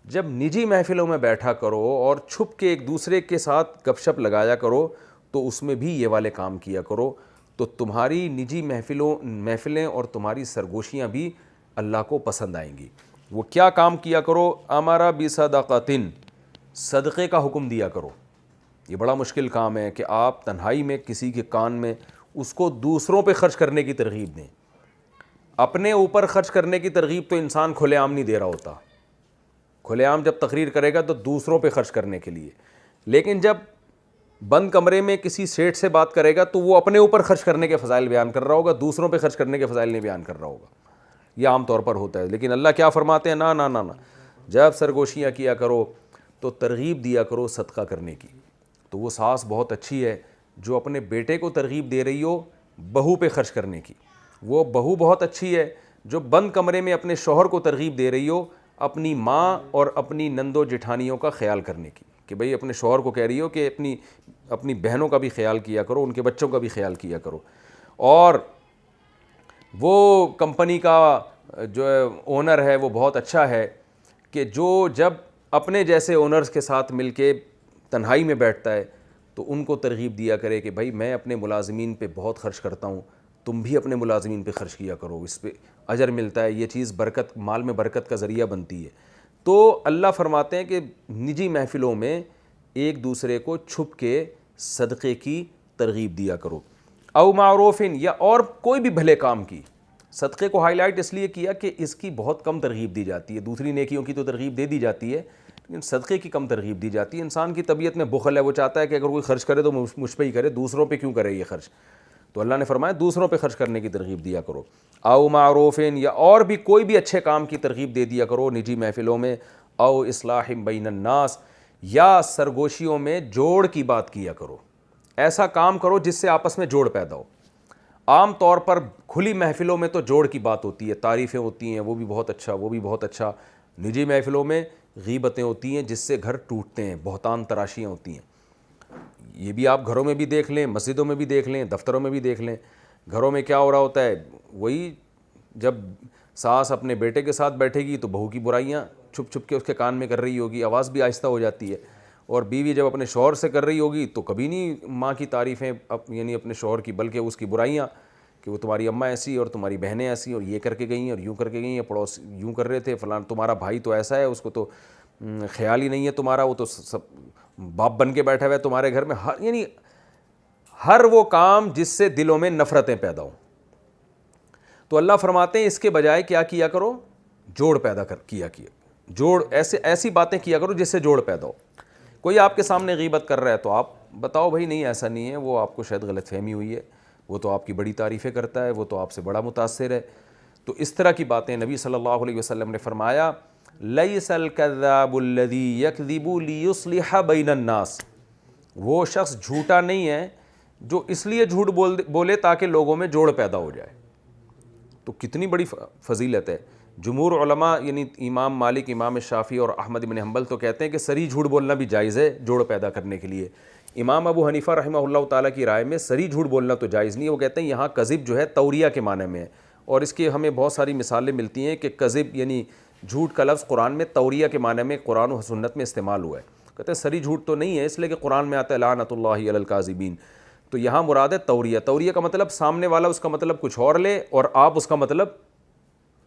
جب نجی محفلوں میں بیٹھا کرو اور چھپ کے ایک دوسرے کے ساتھ گپ شپ لگایا کرو تو اس میں بھی یہ والے کام کیا کرو, تو تمہاری نجی محفلیں اور تمہاری سرگوشیاں بھی اللہ کو پسند آئیں گی. وہ کیا کام کیا کرو, امر بصدقۃ, صدقے کا حکم دیا کرو. یہ بڑا مشکل کام ہے کہ آپ تنہائی میں کسی کے کان میں اس کو دوسروں پہ خرچ کرنے کی ترغیب دیں. اپنے اوپر خرچ کرنے کی ترغیب تو انسان کھلے عام نہیں دے رہا ہوتا, کھلے عام جب تقریر کرے گا تو دوسروں پہ خرچ کرنے کے لیے. لیکن جب بند کمرے میں کسی سیٹ سے بات کرے گا تو وہ اپنے اوپر خرچ کرنے کے فضائل بیان کر رہا ہوگا, دوسروں پہ خرچ کرنے کے فضائل نہیں بیان کر رہا ہوگا. یہ عام طور پر ہوتا ہے. لیکن اللہ کیا فرماتے ہیں, نا نا نا نا, جب سرگوشیاں کیا کرو تو ترغیب دیا کرو صدقہ کرنے کی. تو وہ ساس بہت اچھی ہے جو اپنے بیٹے کو ترغیب دے رہی ہو بہو پہ خرچ کرنے کی. وہ بہو بہت اچھی ہے جو بند کمرے میں اپنے شوہر کو ترغیب دے رہی ہو اپنی ماں اور اپنی نندوں جٹھانیوں کا خیال کرنے کی, کہ بھئی اپنے شوہر کو کہہ رہی ہو کہ اپنی بہنوں کا بھی خیال کیا کرو, ان کے بچوں کا بھی خیال کیا کرو. اور وہ کمپنی کا جو اونر ہے وہ بہت اچھا ہے کہ جو جب اپنے جیسے اونرز کے ساتھ مل کے تنہائی میں بیٹھتا ہے تو ان کو ترغیب دیا کرے کہ بھائی میں اپنے ملازمین پہ بہت خرچ کرتا ہوں, تم بھی اپنے ملازمین پہ خرچ کیا کرو, اس پہ اجر ملتا ہے, یہ چیز برکت, مال میں برکت کا ذریعہ بنتی ہے. تو اللہ فرماتے ہیں کہ نجی محفلوں میں ایک دوسرے کو چھپ کے صدقے کی ترغیب دیا کرو, او معروفن, یا اور کوئی بھی بھلے کام کی. صدقے کو ہائی لائٹ اس لیے کیا کہ اس کی بہت کم ترغیب دی جاتی ہے. دوسری نیکیوں کی تو ترغیب دے دی جاتی ہے لیکن صدقے کی کم ترغیب دی جاتی ہے. انسان کی طبیعت میں بخل ہے, وہ چاہتا ہے کہ اگر کوئی خرچ کرے تو مجھ پہ ہی کرے, دوسروں پہ کیوں کرے یہ خرچ. تو اللہ نے فرمایا دوسروں پہ خرچ کرنے کی ترغیب دیا کرو. او معروفین, یا اور بھی کوئی بھی اچھے کام کی ترغیب دے دیا کرو نجی محفلوں میں. او اصلاح بین الناس, یا سرگوشیوں میں جوڑ کی بات کیا کرو. ایسا کام کرو جس سے آپس میں جوڑ پیدا ہو. عام طور پر کھلی محفلوں میں تو جوڑ کی بات ہوتی ہے, تعریفیں ہوتی ہیں, وہ بھی بہت اچھا, وہ بھی بہت اچھا. نجی محفلوں میں غیبتیں ہوتی ہیں جس سے گھر ٹوٹتے ہیں, بہتان تراشیاں ہوتی ہیں. یہ بھی آپ گھروں میں بھی دیکھ لیں, مسجدوں میں بھی دیکھ لیں, دفتروں میں بھی دیکھ لیں. گھروں میں کیا ہو رہا ہوتا ہے, وہی جب ساس اپنے بیٹے کے ساتھ بیٹھے گی تو بہو کی برائیاں چھپ چھپ کے اس کے کان میں کر رہی ہوگی, آواز بھی آہستہ ہو جاتی ہے. اور بیوی جب اپنے شوہر سے کر رہی ہوگی تو کبھی نہیں ماں کی تعریفیں یعنی اپنے شوہر کی, بلکہ اس کی برائیاں کہ وہ تمہاری اماں ایسی اور تمہاری بہنیں ایسی اور یہ کر کے گئی ہیں اور یوں کر کے گئی ہیں, پڑوس یوں کر رہے تھے, فلاں تمہارا بھائی تو ایسا ہے, اس کو تو خیال ہی نہیں ہے تمہارا, وہ تو سب باپ بن کے بیٹھا ہوا ہے تمہارے گھر میں. یعنی ہر وہ کام جس سے دلوں میں نفرتیں پیدا ہوں. تو اللہ فرماتے ہیں اس کے بجائے کیا کیا کرو, جوڑ پیدا کیا جوڑ, ایسی باتیں کیا کرو جس سے جوڑ پیدا ہو. کوئی آپ کے سامنے غیبت کر رہا ہے تو آپ بتاؤ بھائی نہیں ایسا نہیں ہے, وہ آپ کو شاید غلط فہمی ہوئی ہے, وہ تو آپ کی بڑی تعریفیں کرتا ہے, وہ تو آپ سے بڑا متاثر ہے. تو اس طرح کی باتیں نبی صلی اللہ علیہ وسلم نے فرمایا لیس الکذاب الذی یکذب لیصلح بین الناس, وہ شخص جھوٹا نہیں ہے جو اس لیے جھوٹ بولے تاکہ لوگوں میں جوڑ پیدا ہو جائے. تو کتنی بڑی فضیلت ہے. جمہور علماء یعنی امام مالک, امام شافعی اور احمد بن حنبل تو کہتے ہیں کہ صریح جھوٹ بولنا بھی جائز ہے جوڑ پیدا کرنے کے لیے. امام ابو حنیفہ رحمہ اللہ تعالیٰ کی رائے میں صریح جھوٹ بولنا تو جائز نہیں ہے. وہ کہتے ہیں یہاں کذب جو ہے توریہ کے معنی میں ہے, اور اس کے ہمیں بہت ساری مثالیں ملتی ہیں کہ کذب یعنی جھوٹ کا لفظ قرآن میں توریہ کے معنی میں قرآن و سنت میں استعمال ہوا ہے. کہتے ہیں صریح جھوٹ تو نہیں ہے اس لیے کہ قرآن میں آتا ہے لعنت اللہ علی الکاذبین. تو یہاں مراد ہے توریہ. توریہ کا مطلب سامنے والا اس کا مطلب کچھ اور لے اور آپ اس کا مطلب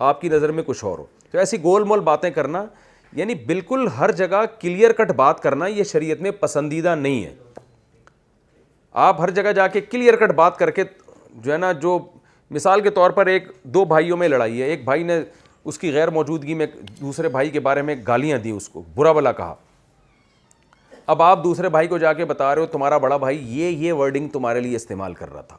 آپ کی نظر میں کچھ اور ہو. تو ایسی گول مول باتیں کرنا یعنی بالکل ہر جگہ کلیئر کٹ بات کرنا یہ شریعت میں پسندیدہ نہیں ہے. آپ ہر جگہ جا کے کلیئر کٹ بات کر کے جو ہے نا, جو مثال کے طور پر ایک دو بھائیوں میں لڑائی ہے, ایک بھائی نے اس کی غیر موجودگی میں دوسرے بھائی کے بارے میں گالیاں دی, اس کو برا بلا کہا. اب آپ دوسرے بھائی کو جا کے بتا رہے ہو تمہارا بڑا بھائی یہ ورڈنگ تمہارے لیے استعمال کر رہا تھا.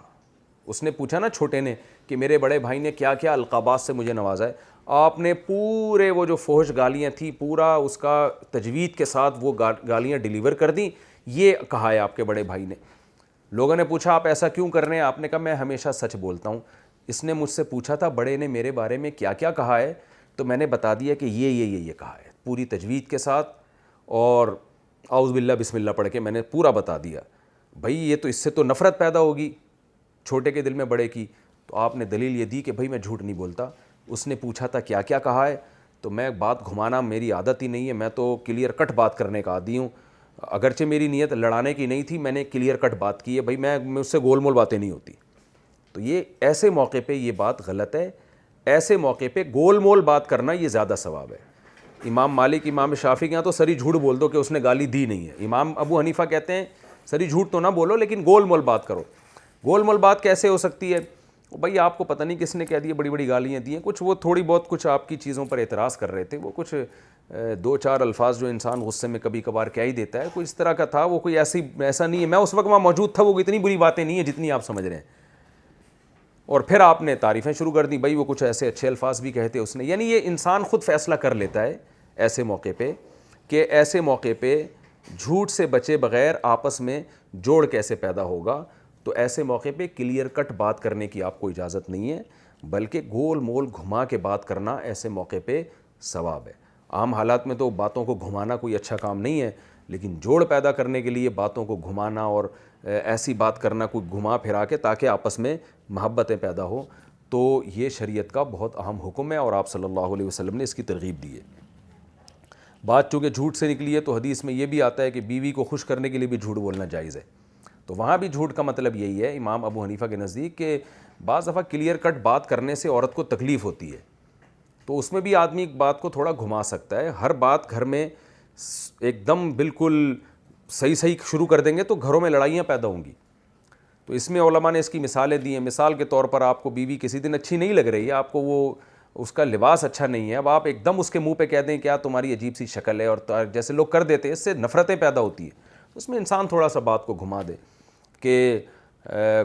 اس نے پوچھا نا چھوٹے نے کہ میرے بڑے بھائی نے کیا کیا القابات سے مجھے نوازا ہے. آپ نے پورے وہ جو فحش گالیاں تھیں پورا اس کا تجوید کے ساتھ وہ گالیاں ڈیلیور کر دیں. یہ کہا ہے آپ کے بڑے بھائی نے. لوگوں نے پوچھا آپ ایسا کیوں کر رہے ہیں, آپ نے کہا میں ہمیشہ سچ بولتا ہوں. اس نے مجھ سے پوچھا تھا بڑے نے میرے بارے میں کیا کیا کہا ہے, تو میں نے بتا دیا کہ یہ کہا ہے پوری تجوید کے ساتھ, اور اعوذ باللہ بسم اللہ پڑھ کے میں نے پورا بتا دیا. بھائی یہ تو اس سے تو نفرت پیدا ہوگی چھوٹے کے دل میں بڑے کی. تو آپ نے دلیل یہ دی کہ بھائی میں جھوٹ نہیں بولتا. اس نے پوچھا تھا کیا کیا کہا ہے, تو میں بات گھمانا میری عادت ہی نہیں ہے, میں تو کلیئر کٹ بات کرنے کا عادی ہوں. اگرچہ میری نیت لڑانے کی نہیں تھی, میں نے کلیئر کٹ بات کی ہے, بھائی میں اس سے گول مول باتیں نہیں ہوتی. تو یہ ایسے موقع پہ یہ بات غلط ہے. ایسے موقع پہ گول مول بات کرنا یہ زیادہ ثواب ہے. امام مالک, امام شافعی کے یہاں تو سری جھوٹ بول دو کہ اس نے گالی دی نہیں ہے. امام ابو حنیفہ کہتے ہیں سری جھوٹ تو نہ بولو لیکن گول مول بات کرو. گول مول بات کیسے ہو سکتی ہے, بھائی آپ کو پتہ نہیں کس نے کہہ دی, بڑی بڑی گالیاں دی ہیں, کچھ وہ تھوڑی بہت کچھ آپ کی چیزوں پر اعتراض کر رہے تھے, وہ کچھ دو چار الفاظ جو انسان غصے میں کبھی کبھار کہہ ہی دیتا ہے, کوئی اس طرح کا تھا, وہ کوئی ایسا نہیں ہے. میں اس وقت وہاں موجود تھا, وہ اتنی بری باتیں نہیں ہیں جتنی آپ سمجھ رہے ہیں. اور پھر آپ نے تعریفیں شروع کر دیں, بھائی وہ کچھ ایسے اچھے الفاظ بھی کہتے اس نے. یعنی یہ انسان خود فیصلہ کر لیتا ہے ایسے موقع پہ کہ ایسے موقع پہ جھوٹ سے بچے بغیر آپس میں جوڑ کیسے پیدا ہوگا. تو ایسے موقع پہ کلیئر کٹ بات کرنے کی آپ کو اجازت نہیں ہے, بلکہ گول مول گھما کے بات کرنا ایسے موقع پہ ثواب ہے. عام حالات میں تو باتوں کو گھمانا کوئی اچھا کام نہیں ہے, لیکن جوڑ پیدا کرنے کے لیے باتوں کو گھمانا اور ایسی بات کرنا کوئی گھما پھرا کے تاکہ آپس میں محبتیں پیدا ہوں, تو یہ شریعت کا بہت اہم حکم ہے اور آپ صلی اللہ علیہ وسلم نے اس کی ترغیب دی ہے. بات چونکہ جھوٹ سے نکلی ہے تو حدیث میں یہ بھی آتا ہے کہ بیوی کو خوش کرنے کے لیے بھی جھوٹ بولنا جائز ہے. تو وہاں بھی جھوٹ کا مطلب یہی ہے امام ابو حنیفہ کے نزدیک کہ بعض دفعہ کلیئر کٹ بات کرنے سے عورت کو تکلیف ہوتی ہے, تو اس میں بھی آدمی ایک بات کو تھوڑا گھما سکتا ہے. ہر بات گھر میں ایک دم بالکل صحیح شروع کر دیں گے تو گھروں میں لڑائیاں پیدا ہوں گی. تو اس میں علماء نے اس کی مثالیں دی ہیں. مثال کے طور پر آپ کو بیوی کسی دن اچھی نہیں لگ رہی ہے, آپ کو وہ اس کا لباس اچھا نہیں ہے, اب آپ ایک دم اس کے منہ پہ کہہ دیں کیا تمہاری عجیب سی شکل ہے, اور جیسے لوگ کر دیتے ہیں, اس سے نفرتیں پیدا ہوتی ہیں. اس میں انسان تھوڑا سا بات کو گھما دے کہ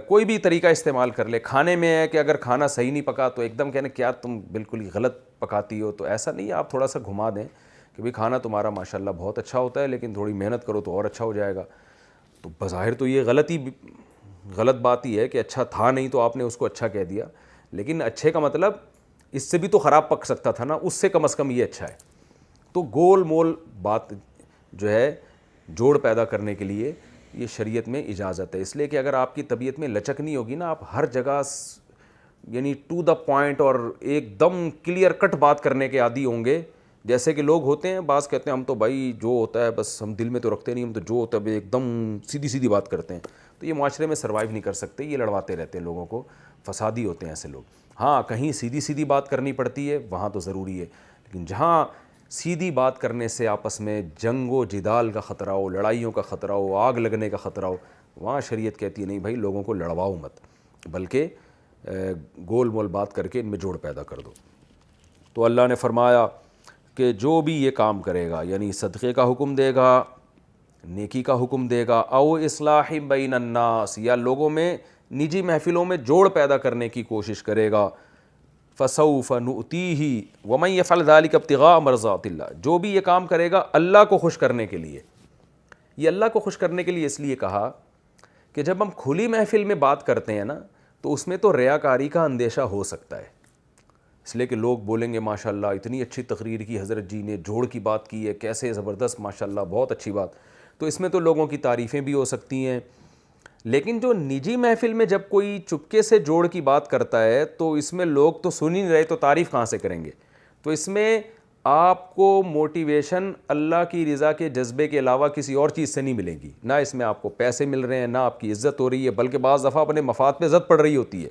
کوئی بھی طریقہ استعمال کر لے. کھانے میں ہے کہ اگر کھانا صحیح نہیں پکا تو ایک دم کہنے کیا تم بالکل ہی غلط پکاتی ہو, تو ایسا نہیں ہے, آپ تھوڑا سا گھما دیں کہ بھئی کھانا تمہارا ماشاءاللہ بہت اچھا ہوتا ہے, لیکن تھوڑی محنت کرو تو اور اچھا ہو جائے گا. تو بظاہر تو یہ غلط بات ہی ہے کہ اچھا تھا نہیں تو آپ نے اس کو اچھا کہہ دیا, لیکن اچھے کا مطلب اس سے بھی تو خراب پک سکتا تھا نا, اس سے کم از کم یہ اچھا ہے. تو گول مول بات جو ہے جوڑ پیدا کرنے کے لیے یہ شریعت میں اجازت ہے. اس لیے کہ اگر آپ کی طبیعت میں لچک نہیں ہوگی نا, آپ ہر جگہ یعنی ٹو دا پوائنٹ اور ایک دم کلیئر کٹ بات کرنے کے عادی ہوں گے, جیسے کہ لوگ ہوتے ہیں, بعض کہتے ہیں ہم تو بھائی جو ہوتا ہے بس ہم دل میں تو رکھتے نہیں, ہم تو جو ہوتا ہے ایک دم سیدھی بات کرتے ہیں, تو یہ معاشرے میں سروائیو نہیں کر سکتے, یہ لڑواتے رہتے ہیں لوگوں کو, فسادی ہوتے ہیں ایسے لوگ. ہاں کہیں سیدھی بات کرنی پڑتی ہے وہاں تو ضروری ہے, لیکن جہاں سیدھی بات کرنے سے آپس میں جنگ و جدال کا خطرہ ہو, لڑائیوں کا خطرہ ہو, آگ لگنے کا خطرہ ہو, وہاں شریعت کہتی ہے نہیں بھائی لوگوں کو لڑواؤ مت, بلکہ گول مول بات کر کے ان میں جوڑ پیدا کر دو. تو اللہ نے فرمایا کہ جو بھی یہ کام کرے گا, یعنی صدقے کا حکم دے گا, نیکی کا حکم دے گا, او اصلاح بین الناس, یا لوگوں میں نجی محفلوں میں جوڑ پیدا کرنے کی کوشش کرے گا, فسوف نؤتیہ ومن یفعل ذلک ابتغاء مرضات اللہ, جو بھی یہ کام کرے گا اللہ کو خوش کرنے کے لیے. یہ اللہ کو خوش کرنے کے لیے اس لیے کہا کہ جب ہم کھلی محفل میں بات کرتے ہیں نا تو اس میں تو ریاکاری کا اندیشہ ہو سکتا ہے, اس لیے کہ لوگ بولیں گے ماشاءاللہ اتنی اچھی تقریر کی حضرت جی نے, جوڑ کی بات کی ہے, کیسے زبردست ماشاءاللہ بہت اچھی بات. تو اس میں تو لوگوں کی تعریفیں بھی ہو سکتی ہیں, لیکن جو نجی محفل میں جب کوئی چپکے سے جوڑ کی بات کرتا ہے تو اس میں لوگ تو سن ہی نہیں رہے, تو تعریف کہاں سے کریں گے. تو اس میں آپ کو موٹیویشن اللہ کی رضا کے جذبے کے علاوہ کسی اور چیز سے نہیں ملے گی, نہ اس میں آپ کو پیسے مل رہے ہیں, نہ آپ کی عزت ہو رہی ہے, بلکہ بعض دفعہ اپنے مفاد پہ زد پڑ رہی ہوتی ہے.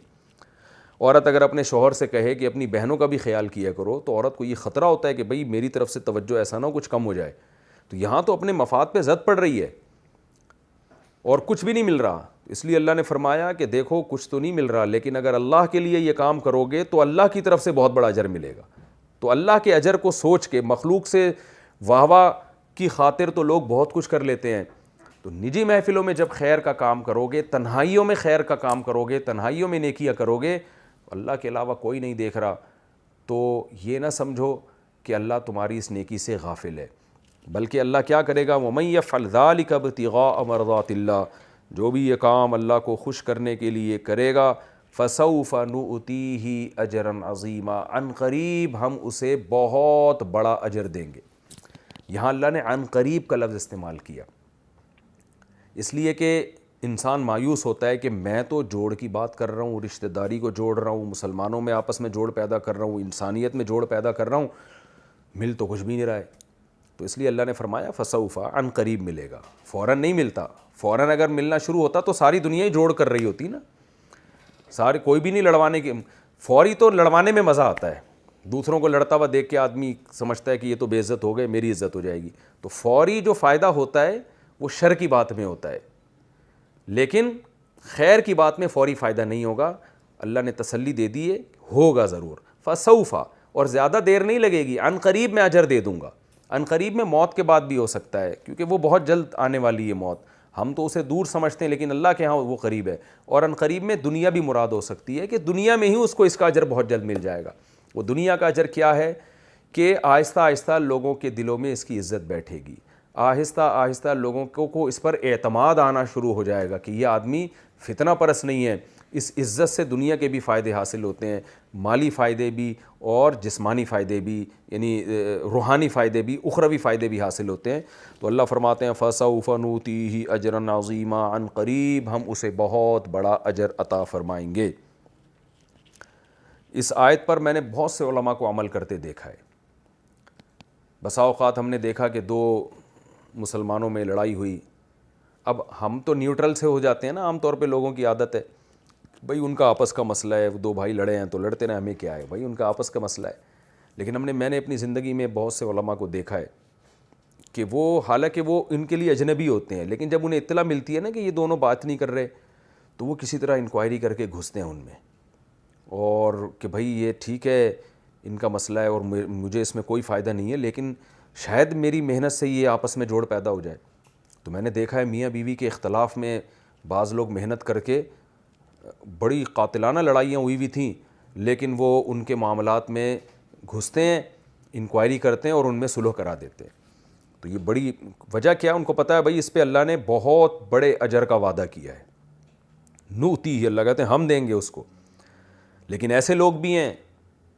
عورت اگر اپنے شوہر سے کہے کہ اپنی بہنوں کا بھی خیال کیا کرو, تو عورت کو یہ خطرہ ہوتا ہے کہ بھئی میری طرف سے توجہ ایسا نہ ہو کچھ کم ہو جائے. تو یہاں تو اپنے مفاد پہ زد پڑ رہی ہے اور کچھ بھی نہیں مل رہا, اس لیے اللہ نے فرمایا کہ دیکھو کچھ تو نہیں مل رہا, لیکن اگر اللہ کے لیے یہ کام کرو گے تو اللہ کی طرف سے بہت بڑا اجر ملے گا. تو اللہ کے اجر کو سوچ کے, مخلوق سے واہ واہ کی خاطر تو لوگ بہت کچھ کر لیتے ہیں. تو نجی محفلوں میں جب خیر کا کام کرو گے, تنہائیوں میں خیر کا کام کرو گے, تنہائیوں میں نیکیاں کرو گے, اللہ کے علاوہ کوئی نہیں دیکھ رہا, تو یہ نہ سمجھو کہ اللہ تمہاری اس نیکی سے غافل ہے, بلکہ اللہ کیا کرے گا, وَمَن يَفْعَلْ ذَلِكَ ابْتِغَاءَ مَرْضَاتِ اللَّهِ, جو بھی یہ کام اللہ کو خوش کرنے کے لیے کرے گا, فَسَوْفَ نُؤْتِيهِ أَجْرًا عَظِيمًا, عن قریب ہم اسے بہت بڑا اجر دیں گے. یہاں اللہ نے عن قریب کا لفظ استعمال کیا اس لیے کہ انسان مایوس ہوتا ہے کہ میں تو جوڑ کی بات کر رہا ہوں, رشتہ داری کو جوڑ رہا ہوں, مسلمانوں میں آپس میں جوڑ پیدا کر رہا ہوں, انسانیت میں جوڑ پیدا کر رہا ہوں, مل تو کچھ بھی نہیں رہا ہے. تو اس لیے اللہ نے فرمایا فسوف, عن قریب ملے گا, فوراً نہیں ملتا. فوراً اگر ملنا شروع ہوتا تو ساری دنیا ہی جوڑ کر رہی ہوتی نا, سارے کوئی بھی نہیں لڑوانے کی. فوری تو لڑوانے میں مزہ آتا ہے, دوسروں کو لڑتا ہوا دیکھ کے آدمی سمجھتا ہے کہ یہ تو بے عزت ہو گئے, میری عزت ہو جائے گی. تو فوری جو فائدہ ہوتا ہے وہ شر کی بات میں ہوتا ہے, لیکن خیر کی بات میں فوری فائدہ نہیں ہوگا. اللہ نے تسلی دے دی ہے, ہوگا ضرور. فسوفا, اور زیادہ دیر نہیں لگے گی, عن قریب میں اجر دے دوں گا. عن قریب میں موت کے بعد بھی ہو سکتا ہے, کیونکہ وہ بہت جلد آنے والی ہے موت, ہم تو اسے دور سمجھتے ہیں لیکن اللہ کے ہاں وہ قریب ہے. اور عن قریب میں دنیا بھی مراد ہو سکتی ہے کہ دنیا میں ہی اس کو اس کا اجر بہت جلد مل جائے گا. وہ دنیا کا اجر کیا ہے کہ آہستہ آہستہ لوگوں کے دلوں میں اس کی عزت بیٹھے گی, آہستہ آہستہ لوگوں کو اس پر اعتماد آنا شروع ہو جائے گا کہ یہ آدمی فتنہ پرست نہیں ہے. اس عزت سے دنیا کے بھی فائدے حاصل ہوتے ہیں, مالی فائدے بھی اور جسمانی فائدے بھی, یعنی روحانی فائدے بھی, اخروی فائدے بھی حاصل ہوتے ہیں. تو اللہ فرماتے ہیں فَسَوْفَ نُؤْتِيهِ أَجْرًا عَظِيمًا, عن قریب ہم اسے بہت بڑا اجر عطا فرمائیں گے. اس آیت پر میں نے بہت سے علماء کو عمل کرتے دیکھا ہے. بسا اوقات ہم نے دیکھا کہ دو مسلمانوں میں لڑائی ہوئی, اب ہم تو نیوٹرل سے ہو جاتے ہیں نا, عام طور پہ لوگوں کی عادت ہے بھئی ان کا آپس کا مسئلہ ہے, وہ دو بھائی لڑے ہیں تو لڑتے رہے, ہمیں کیا ہے بھئی ان کا آپس کا مسئلہ ہے. لیکن میں نے اپنی زندگی میں بہت سے علماء کو دیکھا ہے کہ وہ حالانکہ وہ ان کے لیے اجنبی ہوتے ہیں, لیکن جب انہیں اطلاع ملتی ہے نا کہ یہ دونوں بات نہیں کر رہے, تو وہ کسی طرح انکوائری کر کے گھستے ہیں ان میں، اور کہ بھائی یہ ٹھیک ہے ان کا مسئلہ ہے اور مجھے اس میں کوئی فائدہ نہیں ہے، لیکن شاید میری محنت سے یہ آپس میں جوڑ پیدا ہو جائے۔ تو میں نے دیکھا ہے میاں بیوی کے اختلاف میں بعض لوگ محنت کر کے، بڑی قاتلانہ لڑائیاں ہوئی ہوئی تھیں، لیکن وہ ان کے معاملات میں گھستے ہیں، انکوائری کرتے ہیں اور ان میں صلح کرا دیتے ہیں۔ تو یہ بڑی وجہ کیا ہے؟ ان کو پتہ ہے بھائی اس پہ اللہ نے بہت بڑے اجر کا وعدہ کیا ہے، نوتی ہی، اللہ کہتے ہیں ہم دیں گے اس کو۔ لیکن ایسے لوگ بھی ہیں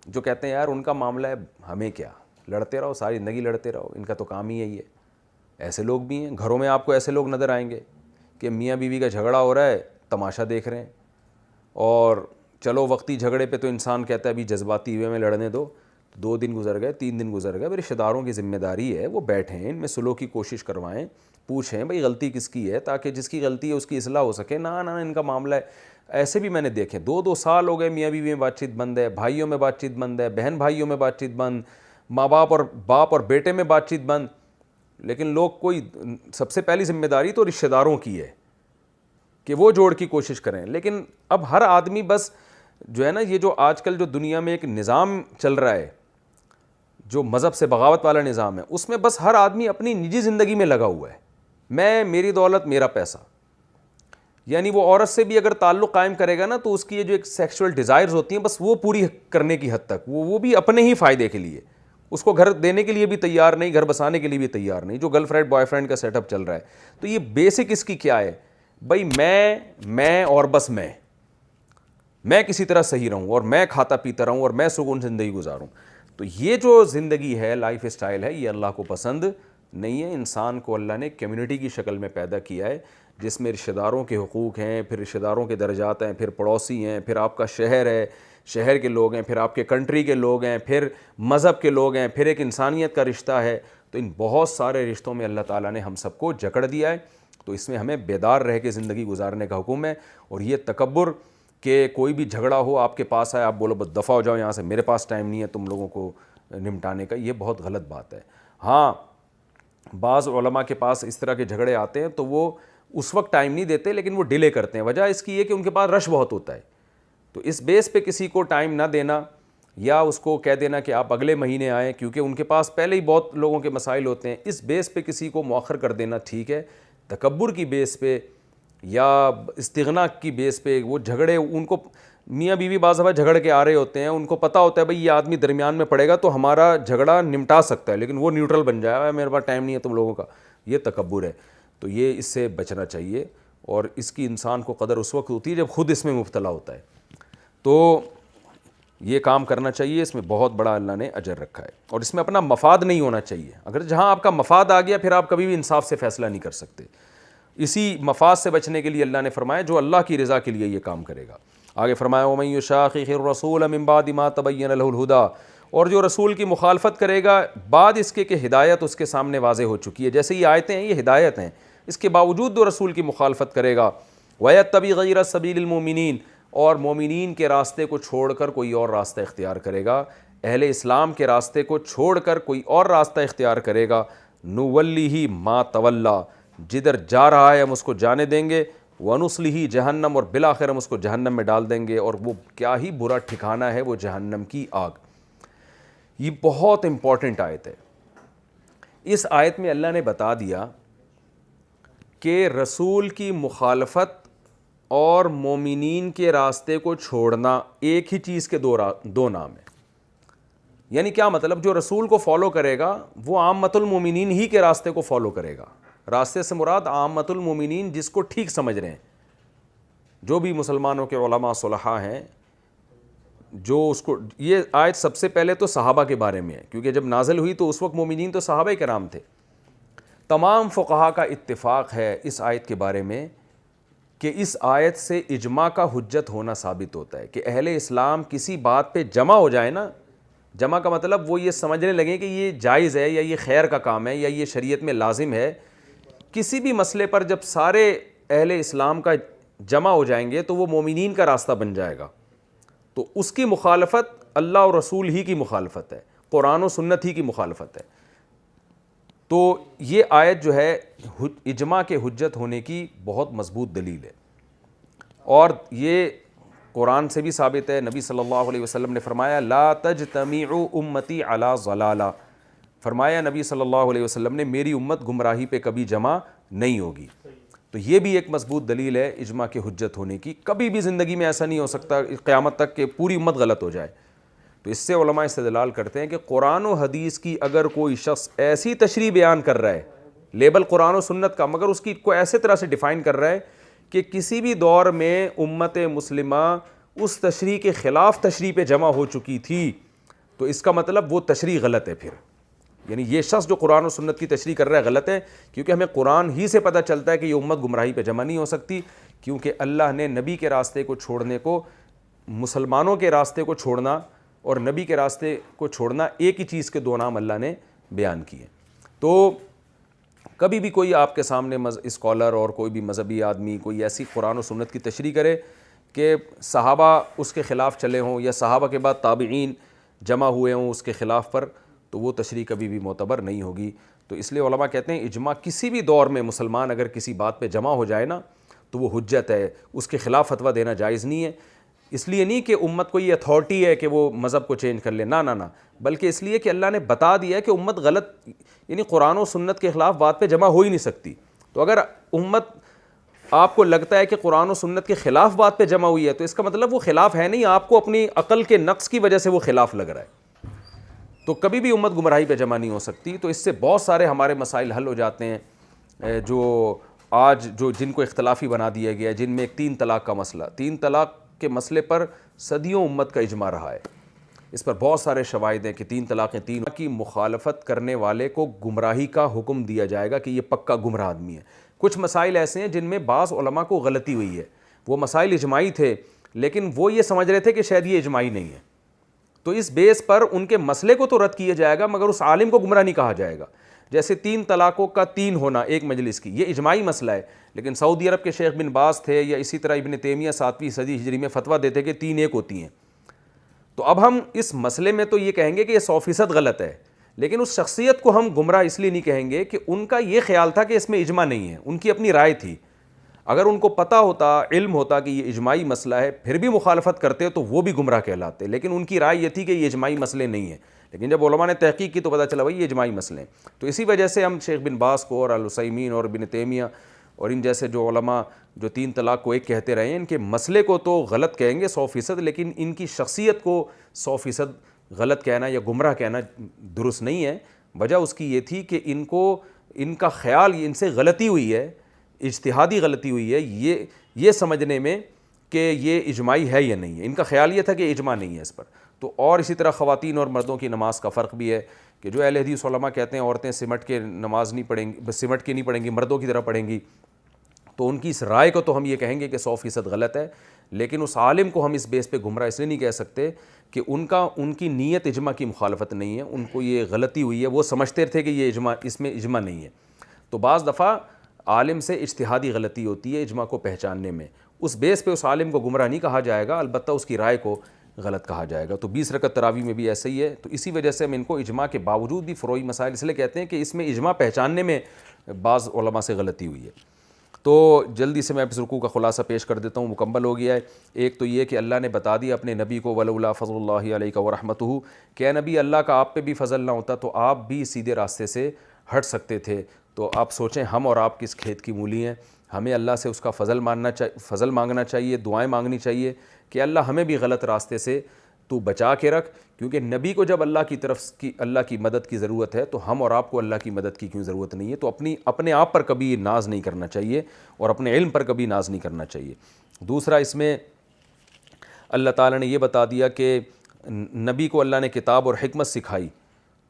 جو کہتے ہیں یار ان کا معاملہ ہے، ہمیں کیا، لڑتے رہو ساری زندگی لڑتے رہو، ان کا تو کام ہی یہی ہے۔ ایسے لوگ بھی ہیں، گھروں میں آپ کو ایسے لوگ نظر آئیں گے کہ میاں بیوی کا جھگڑا ہو رہا ہے، تماشا دیکھ رہے ہیں، اور چلو وقتی جھگڑے پہ تو انسان کہتا ہے ابھی جذباتی ہوئے میں لڑنے دو، 2 دن گزر گئے، 3 دن گزر گئے، رشتہ داروں کی ذمہ داری ہے وہ بیٹھیں، ان میں صلح کی کوشش کروائیں، پوچھیں بھائی غلطی کس کی ہے، تاکہ جس کی غلطی ہے اس کی اصلاح ہو سکے۔ نہ ان کا معاملہ ہے، ایسے بھی میں نے دیکھے 2 سال ہو گئے میاں بیوی میں بات چیت بند ہے، بھائیوں میں بات چیت بند ہے، بہن بھائیوں میں بات چیت بند، ماں باپ اور بیٹے میں بات چیت بند، لیکن لوگ کوئی سب سے پہلی ذمہ داری تو رشتہ داروں کی ہے کہ وہ جوڑ کی کوشش کریں۔ لیکن اب ہر آدمی بس جو ہے نا، یہ جو آج کل جو دنیا میں ایک نظام چل رہا ہے جو مذہب سے بغاوت والا نظام ہے، اس میں بس ہر آدمی اپنی نجی زندگی میں لگا ہوا ہے، میری دولت میرا پیسہ، یعنی وہ عورت سے بھی اگر تعلق قائم کرے گا نا تو اس کی یہ جو ایک سیکشول ڈیزائرز ہوتی ہیں بس وہ پوری کرنے کی حد تک، وہ بھی اپنے ہی فائدے کے لیے، اس کو گھر دینے کے لیے بھی تیار نہیں، گھر بسانے کے لیے بھی تیار نہیں، جو گرل فرینڈ بوائے فرینڈ کا سیٹ اپ چل رہا ہے۔ تو یہ بیسک اس کی کیا ہے بھائی، میں اور بس میں کسی طرح صحیح رہوں اور میں کھاتا پیتا رہوں اور میں سکون زندگی گزاروں۔ تو یہ جو زندگی ہے، لائف اسٹائل ہے، یہ اللہ کو پسند نہیں ہے۔ انسان کو اللہ نے کمیونٹی کی شکل میں پیدا کیا ہے، جس میں رشتہ داروں کے حقوق ہیں، پھر رشتہ داروں کے درجات ہیں، پھر پڑوسی ہیں، پھر آپ کا شہر ہے، شہر کے لوگ ہیں، پھر آپ کے کنٹری کے لوگ ہیں، پھر مذہب کے لوگ ہیں، پھر ایک انسانیت کا رشتہ ہے۔ تو ان بہت سارے رشتوں میں اللہ تعالیٰ نے ہم سب کو جکڑ دیا ہے، تو اس میں ہمیں بیدار رہ کے زندگی گزارنے کا حکم ہے۔ اور یہ تکبر کہ کوئی بھی جھگڑا ہو آپ کے پاس آئے، آپ بولو بس دفع ہو جاؤ یہاں سے، میرے پاس ٹائم نہیں ہے تم لوگوں کو نمٹانے کا، یہ بہت غلط بات ہے۔ ہاں بعض علماء کے پاس اس طرح کے جھگڑے آتے ہیں تو وہ اس وقت ٹائم نہیں دیتے، لیکن وہ ڈیلے کرتے ہیں، وجہ اس کی یہ کہ ان کے پاس رش بہت ہوتا ہے۔ تو اس بیس پہ کسی کو ٹائم نہ دینا یا اس کو کہہ دینا کہ آپ اگلے مہینے آئیں، کیونکہ ان کے پاس پہلے ہی بہت لوگوں کے مسائل ہوتے ہیں، اس بیس پہ کسی کو مؤخر کر دینا ٹھیک ہے۔ تکبر کی بیس پہ یا استغنا کی بیس پہ وہ جھگڑے، ان کو میاں بیوی بعض دفعہ جھگڑ کے آ رہے ہوتے ہیں، ان کو پتہ ہوتا ہے بھائی یہ آدمی درمیان میں پڑے گا تو ہمارا جھگڑا نمٹا سکتا ہے، لیکن وہ نیوٹرل بن جائے، میرے پاس ٹائم نہیں ہے تم لوگوں کا، یہ تکبر ہے۔ تو یہ اس سے بچنا چاہیے، اور اس کی انسان کو قدر اس وقت ہوتی ہے جب خود اس میں مبتلا ہوتا ہے۔ تو یہ کام کرنا چاہیے، اس میں بہت بڑا اللہ نے اجر رکھا ہے، اور اس میں اپنا مفاد نہیں ہونا چاہیے۔ اگر جہاں آپ کا مفاد آ گیا پھر آپ کبھی بھی انصاف سے فیصلہ نہیں کر سکتے۔ اسی مفاد سے بچنے کے لیے اللہ نے فرمایا جو اللہ کی رضا کے لیے یہ کام کرے گا۔ آگے فرمایا وَمَن يُشَاقِقِ الرَّسُولَ مِن بَعْدِ مَا تَبَيَّنَ لَهُ الْهُدَىٰ، اور جو رسول کی مخالفت کرے گا بعد اس کے کہ ہدایت اس کے سامنے واضح ہو چکی ہے۔ جیسے یہ آیتیں ہیں یہ ہدایت ہیں، اس کے باوجود جو رسول کی مخالفت کرے گا وَيَتَّبِعْ غَيْرَ سَبِيلِ الْمُؤْمِنِينَ، اور مومنین کے راستے کو چھوڑ کر کوئی اور راستہ اختیار کرے گا، اہل اسلام کے راستے کو چھوڑ کر کوئی اور راستہ اختیار کرے گا، نُوَلِّهِ مَا تَوَلَّىٰ، جدھر جا رہا ہے ہم اس کو جانے دیں گے، وَنُصْلِهِ جہنم، اور بالآخر ہم اس کو جہنم میں ڈال دیں گے، اور وہ کیا ہی برا ٹھکانہ ہے وہ جہنم کی آگ۔ یہ بہت امپورٹنٹ آیت ہے۔ اس آیت میں اللہ نے بتا دیا کہ رسول کی مخالفت اور مومنین کے راستے کو چھوڑنا ایک ہی چیز کے دو نام ہیں۔ یعنی کیا مطلب، جو رسول کو فالو کرے گا وہ عامۃ المومنین ہی کے راستے کو فالو کرے گا۔ راستے سے مراد عامۃ المومنین، جس کو ٹھیک سمجھ رہے ہیں، جو بھی مسلمانوں کے علماء صلحاء ہیں، جو اس کو، یہ آیت سب سے پہلے تو صحابہ کے بارے میں ہے، کیونکہ جب نازل ہوئی تو اس وقت مومنین تو صحابہ کرام تھے۔ تمام فقہا کا اتفاق ہے اس آیت کے بارے میں کہ اس آیت سے اجماع کا حجت ہونا ثابت ہوتا ہے، کہ اہل اسلام کسی بات پہ جمع ہو جائے نا، جمع کا مطلب وہ یہ سمجھنے لگیں کہ یہ جائز ہے یا یہ خیر کا کام ہے یا یہ شریعت میں لازم ہے، کسی بھی مسئلے پر جب سارے اہل اسلام کا جمع ہو جائیں گے تو وہ مومنین کا راستہ بن جائے گا۔ تو اس کی مخالفت اللہ اور رسول ہی کی مخالفت ہے، قرآن و سنت ہی کی مخالفت ہے۔ تو یہ آیت جو ہے اجماع کے حجت ہونے کی بہت مضبوط دلیل ہے۔ اور یہ قرآن سے بھی ثابت ہے، نبی صلی اللہ علیہ وسلم نے فرمایا لا تجتمع امتی علی ضلالہ، فرمایا نبی صلی اللہ علیہ وسلم نے میری امت گمراہی پہ کبھی جمع نہیں ہوگی۔ تو یہ بھی ایک مضبوط دلیل ہے اجماع کے حجت ہونے کی۔ کبھی بھی زندگی میں ایسا نہیں ہو سکتا قیامت تک کہ پوری امت غلط ہو جائے۔ تو اس سے علماء استدلال کرتے ہیں کہ قرآن و حدیث کی اگر کوئی شخص ایسی تشریح بیان کر رہا ہے، لیبل قرآن و سنت کا، مگر اس کی کو ایسے طرح سے ڈیفائن کر رہا ہے کہ کسی بھی دور میں امت مسلمہ اس تشریح کے خلاف تشریح پہ جمع ہو چکی تھی، تو اس کا مطلب وہ تشریح غلط ہے۔ پھر یعنی یہ شخص جو قرآن و سنت کی تشریح کر رہا ہے غلط ہے، کیونکہ ہمیں قرآن ہی سے پتہ چلتا ہے کہ یہ امت گمراہی پہ جمع نہیں ہو سکتی، کیونکہ اللہ نے نبی کے راستے کو چھوڑنے کو، مسلمانوں کے راستے کو چھوڑنا اور نبی کے راستے کو چھوڑنا ایک ہی چیز کے دو نام اللہ نے بیان کیے۔ تو کبھی بھی کوئی آپ کے سامنے اسکالر اور کوئی بھی مذہبی آدمی کوئی ایسی قرآن و سنت کی تشریح کرے کہ صحابہ اس کے خلاف چلے ہوں یا صحابہ کے بعد تابعین جمع ہوئے ہوں اس کے خلاف پر، تو وہ تشریح کبھی بھی معتبر نہیں ہوگی۔ تو اس لیے علماء کہتے ہیں اجماع کسی بھی دور میں مسلمان اگر کسی بات پہ جمع ہو جائے نا تو وہ حجت ہے، اس کے خلاف فتویٰ دینا جائز نہیں ہے۔ اس لیے نہیں کہ امت کو یہ اتھارٹی ہے کہ وہ مذہب کو چینج کر لے، نہ بلکہ اس لیے کہ اللہ نے بتا دیا ہے کہ امت غلط، یعنی قرآن و سنت کے خلاف بات پہ جمع ہو ہی نہیں سکتی۔ تو اگر امت آپ کو لگتا ہے کہ قرآن و سنت کے خلاف بات پہ جمع ہوئی ہے تو اس کا مطلب وہ خلاف ہے نہیں، آپ کو اپنی عقل کے نقص کی وجہ سے وہ خلاف لگ رہا ہے۔ تو کبھی بھی امت گمراہی پہ جمع نہیں ہو سکتی۔ تو اس سے بہت سارے ہمارے مسائل حل ہو جاتے ہیں جو آج جن کو اختلافی بنا دیا گیا ہے، جن میں ایک 3 طلاق کا مسئلہ، 3 طلاق کے مسئلے پر صدیوں امت کا اجماع رہا ہے، اس پر بہت سارے شواہد ہیں کہ 3 طلاقیں 3 کی مخالفت کرنے والے کو گمراہی کا حکم دیا جائے گا کہ یہ پکا گمراہ آدمی ہے۔ کچھ مسائل ایسے ہیں جن میں بعض علماء کو غلطی ہوئی ہے، وہ مسائل اجماعی تھے لیکن وہ یہ سمجھ رہے تھے کہ شاید یہ اجماعی نہیں ہے، تو اس بیس پر ان کے مسئلے کو تو رد کیا جائے گا مگر اس عالم کو گمراہ نہیں کہا جائے گا۔ جیسے 3 طلاقوں کا 3 ہونا ایک مجلس کی، یہ اجماعی مسئلہ ہے، لیکن سعودی عرب کے شیخ بن باز تھے یا اسی طرح ابن تیمیہ 7ویں صدی ہجری میں فتویٰ دیتے کہ 3 ایک ہوتی ہیں۔ تو اب ہم اس مسئلے میں تو یہ کہیں گے کہ یہ 100% غلط ہے، لیکن اس شخصیت کو ہم گمراہ اس لیے نہیں کہیں گے کہ ان کا یہ خیال تھا کہ اس میں اجماع نہیں ہے، ان کی اپنی رائے تھی۔ اگر ان کو پتہ ہوتا، علم ہوتا کہ یہ اجماعی مسئلہ ہے، پھر بھی مخالفت کرتے تو وہ بھی گمراہ کہلاتے، لیکن ان کی رائے یہ تھی کہ یہ اجماعی مسئلے نہیں ہیں۔ لیکن جب علماء نے تحقیق کی تو پتہ چلا بھائی یہ اجماعی مسئلے ہیں۔ تو اسی وجہ سے ہم شیخ بن باز کو اور العثیمین اور ابن تیمیہ اور ان جیسے جو علماء جو 3 طلاق کو ایک کہتے رہے ہیں، ان کے مسئلے کو تو غلط کہیں گے 100%، لیکن ان کی شخصیت کو 100% غلط کہنا یا گمراہ کہنا درست نہیں ہے۔ وجہ اس کی یہ تھی کہ ان کا خیال، ان سے غلطی ہوئی ہے، اجتہادی غلطی ہوئی ہے یہ سمجھنے میں کہ یہ اجماعی ہے یا نہیں ہے۔ ان کا خیال یہ تھا کہ اجماع نہیں ہے اس پر۔ تو اور اسی طرح خواتین اور مردوں کی نماز کا فرق بھی ہے کہ جو اہل حدیث علماء کہتے ہیں عورتیں سمٹ کے نماز نہیں پڑھیں گی، سمٹ کے نہیں پڑھیں گی، مردوں کی طرح پڑھیں گی، تو ان کی اس رائے کو تو ہم یہ کہیں گے کہ 100% غلط ہے، لیکن اس عالم کو ہم اس بیس پہ گمراہ اس لیے نہیں کہہ سکتے کہ ان کی نیت اجماع کی مخالفت نہیں ہے، ان کو یہ غلطی ہوئی ہے، وہ سمجھتے تھے کہ یہ اجماع، اس میں اجماع نہیں ہے۔ تو بعض دفعہ عالم سے اجتہادی غلطی ہوتی ہے اجماع کو پہچاننے میں، اس بیس پہ اس عالم کو گمراہ نہیں کہا جائے گا، البتہ اس کی رائے کو غلط کہا جائے گا۔ تو 20 رکعت تراویح میں بھی ایسا ہی ہے۔ تو اسی وجہ سے ہم ان کو اجماع کے باوجود بھی فروعی مسائل اس لیے کہتے ہیں کہ اس میں اجماع پہچاننے میں بعض علماء سے غلطی ہوئی ہے۔ تو جلدی سے میں اس رکوع کا خلاصہ پیش کر دیتا ہوں، مکمل ہو گیا ہے۔ ایک تو یہ کہ اللہ نے بتا دیا اپنے نبی کو ولولا فضل اللہ علیک ورحمتہ، کہ اے نبی اللہ کا آپ پہ بھی فضل نہ ہوتا تو آپ بھی سیدھے راستے سے ہٹ سکتے تھے۔ تو آپ سوچیں ہم اور آپ کس کھیت کی مولی ہیں، ہمیں اللہ سے اس کا فضل مانگنا چاہیے، دعائیں مانگنی چاہیے کہ اللہ ہمیں بھی غلط راستے سے تو بچا کے رکھ، کیونکہ نبی کو جب اللہ کی مدد کی ضرورت ہے تو ہم اور آپ کو اللہ کی مدد کی کیوں ضرورت نہیں ہے۔ تو اپنے آپ پر کبھی ناز نہیں کرنا چاہیے اور اپنے علم پر کبھی ناز نہیں کرنا چاہیے۔ دوسرا، اس میں اللہ تعالیٰ نے یہ بتا دیا کہ نبی کو اللہ نے کتاب اور حکمت سکھائی،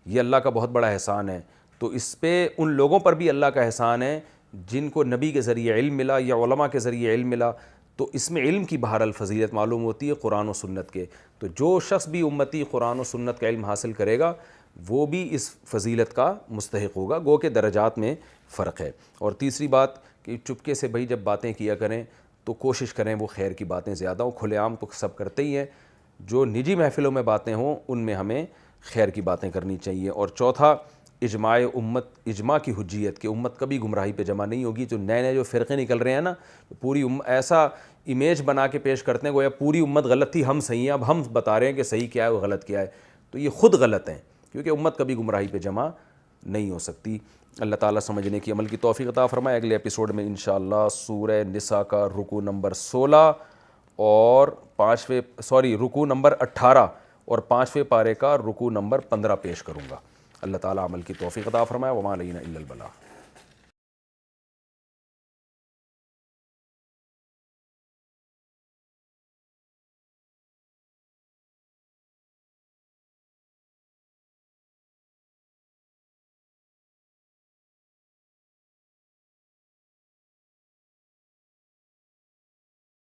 یہ اللہ کا بہت بڑا احسان ہے۔ تو اس پہ ان لوگوں پر بھی اللہ کا احسان ہے جن کو نبی کے ذریعے علم ملا یا علماء کے ذریعے علم ملا، تو اس میں علم کی بہرحال فضیلت معلوم ہوتی ہے قرآن و سنت کے۔ تو جو شخص بھی امتی قرآن و سنت کا علم حاصل کرے گا وہ بھی اس فضیلت کا مستحق ہوگا، گو کہ درجات میں فرق ہے۔ اور تیسری بات کہ چپکے سے بھائی جب باتیں کیا کریں تو کوشش کریں وہ خیر کی باتیں زیادہ ہوں، کھلے عام تو سب کرتے ہی ہیں، جو نجی محفلوں میں باتیں ہوں ان میں ہمیں خیر کی باتیں کرنی چاہیے۔ اور چوتھا، اجماع امت، اجماع کی حجیت کہ امت کبھی گمراہی پہ جمع نہیں ہوگی. جو نئے جو فرقے نکل رہے ہیں نا، پوری ایسا امیج بنا کے پیش کرتے ہیں گویا پوری امت غلط تھی، ہم صحیح ہیں، اب ہم بتا رہے ہیں کہ صحیح کیا ہے وہ غلط کیا ہے. تو یہ خود غلط ہیں، کیونکہ امت کبھی گمراہی پہ جمع نہیں ہو سکتی. اللہ تعالیٰ سمجھنے کی عمل کی توفیق عطا فرمائے. اگلے ایپیسوڈ میں انشاءاللہ سورہ نساء کا رکوع نمبر 16 اور رکوع نمبر 18 اور 5ویں پارے کا رکوع نمبر 15 پیش کروں گا. اللہ تعالیٰ عمل کی توفیق عطا فرمائے. وما علینا الا البلاغ.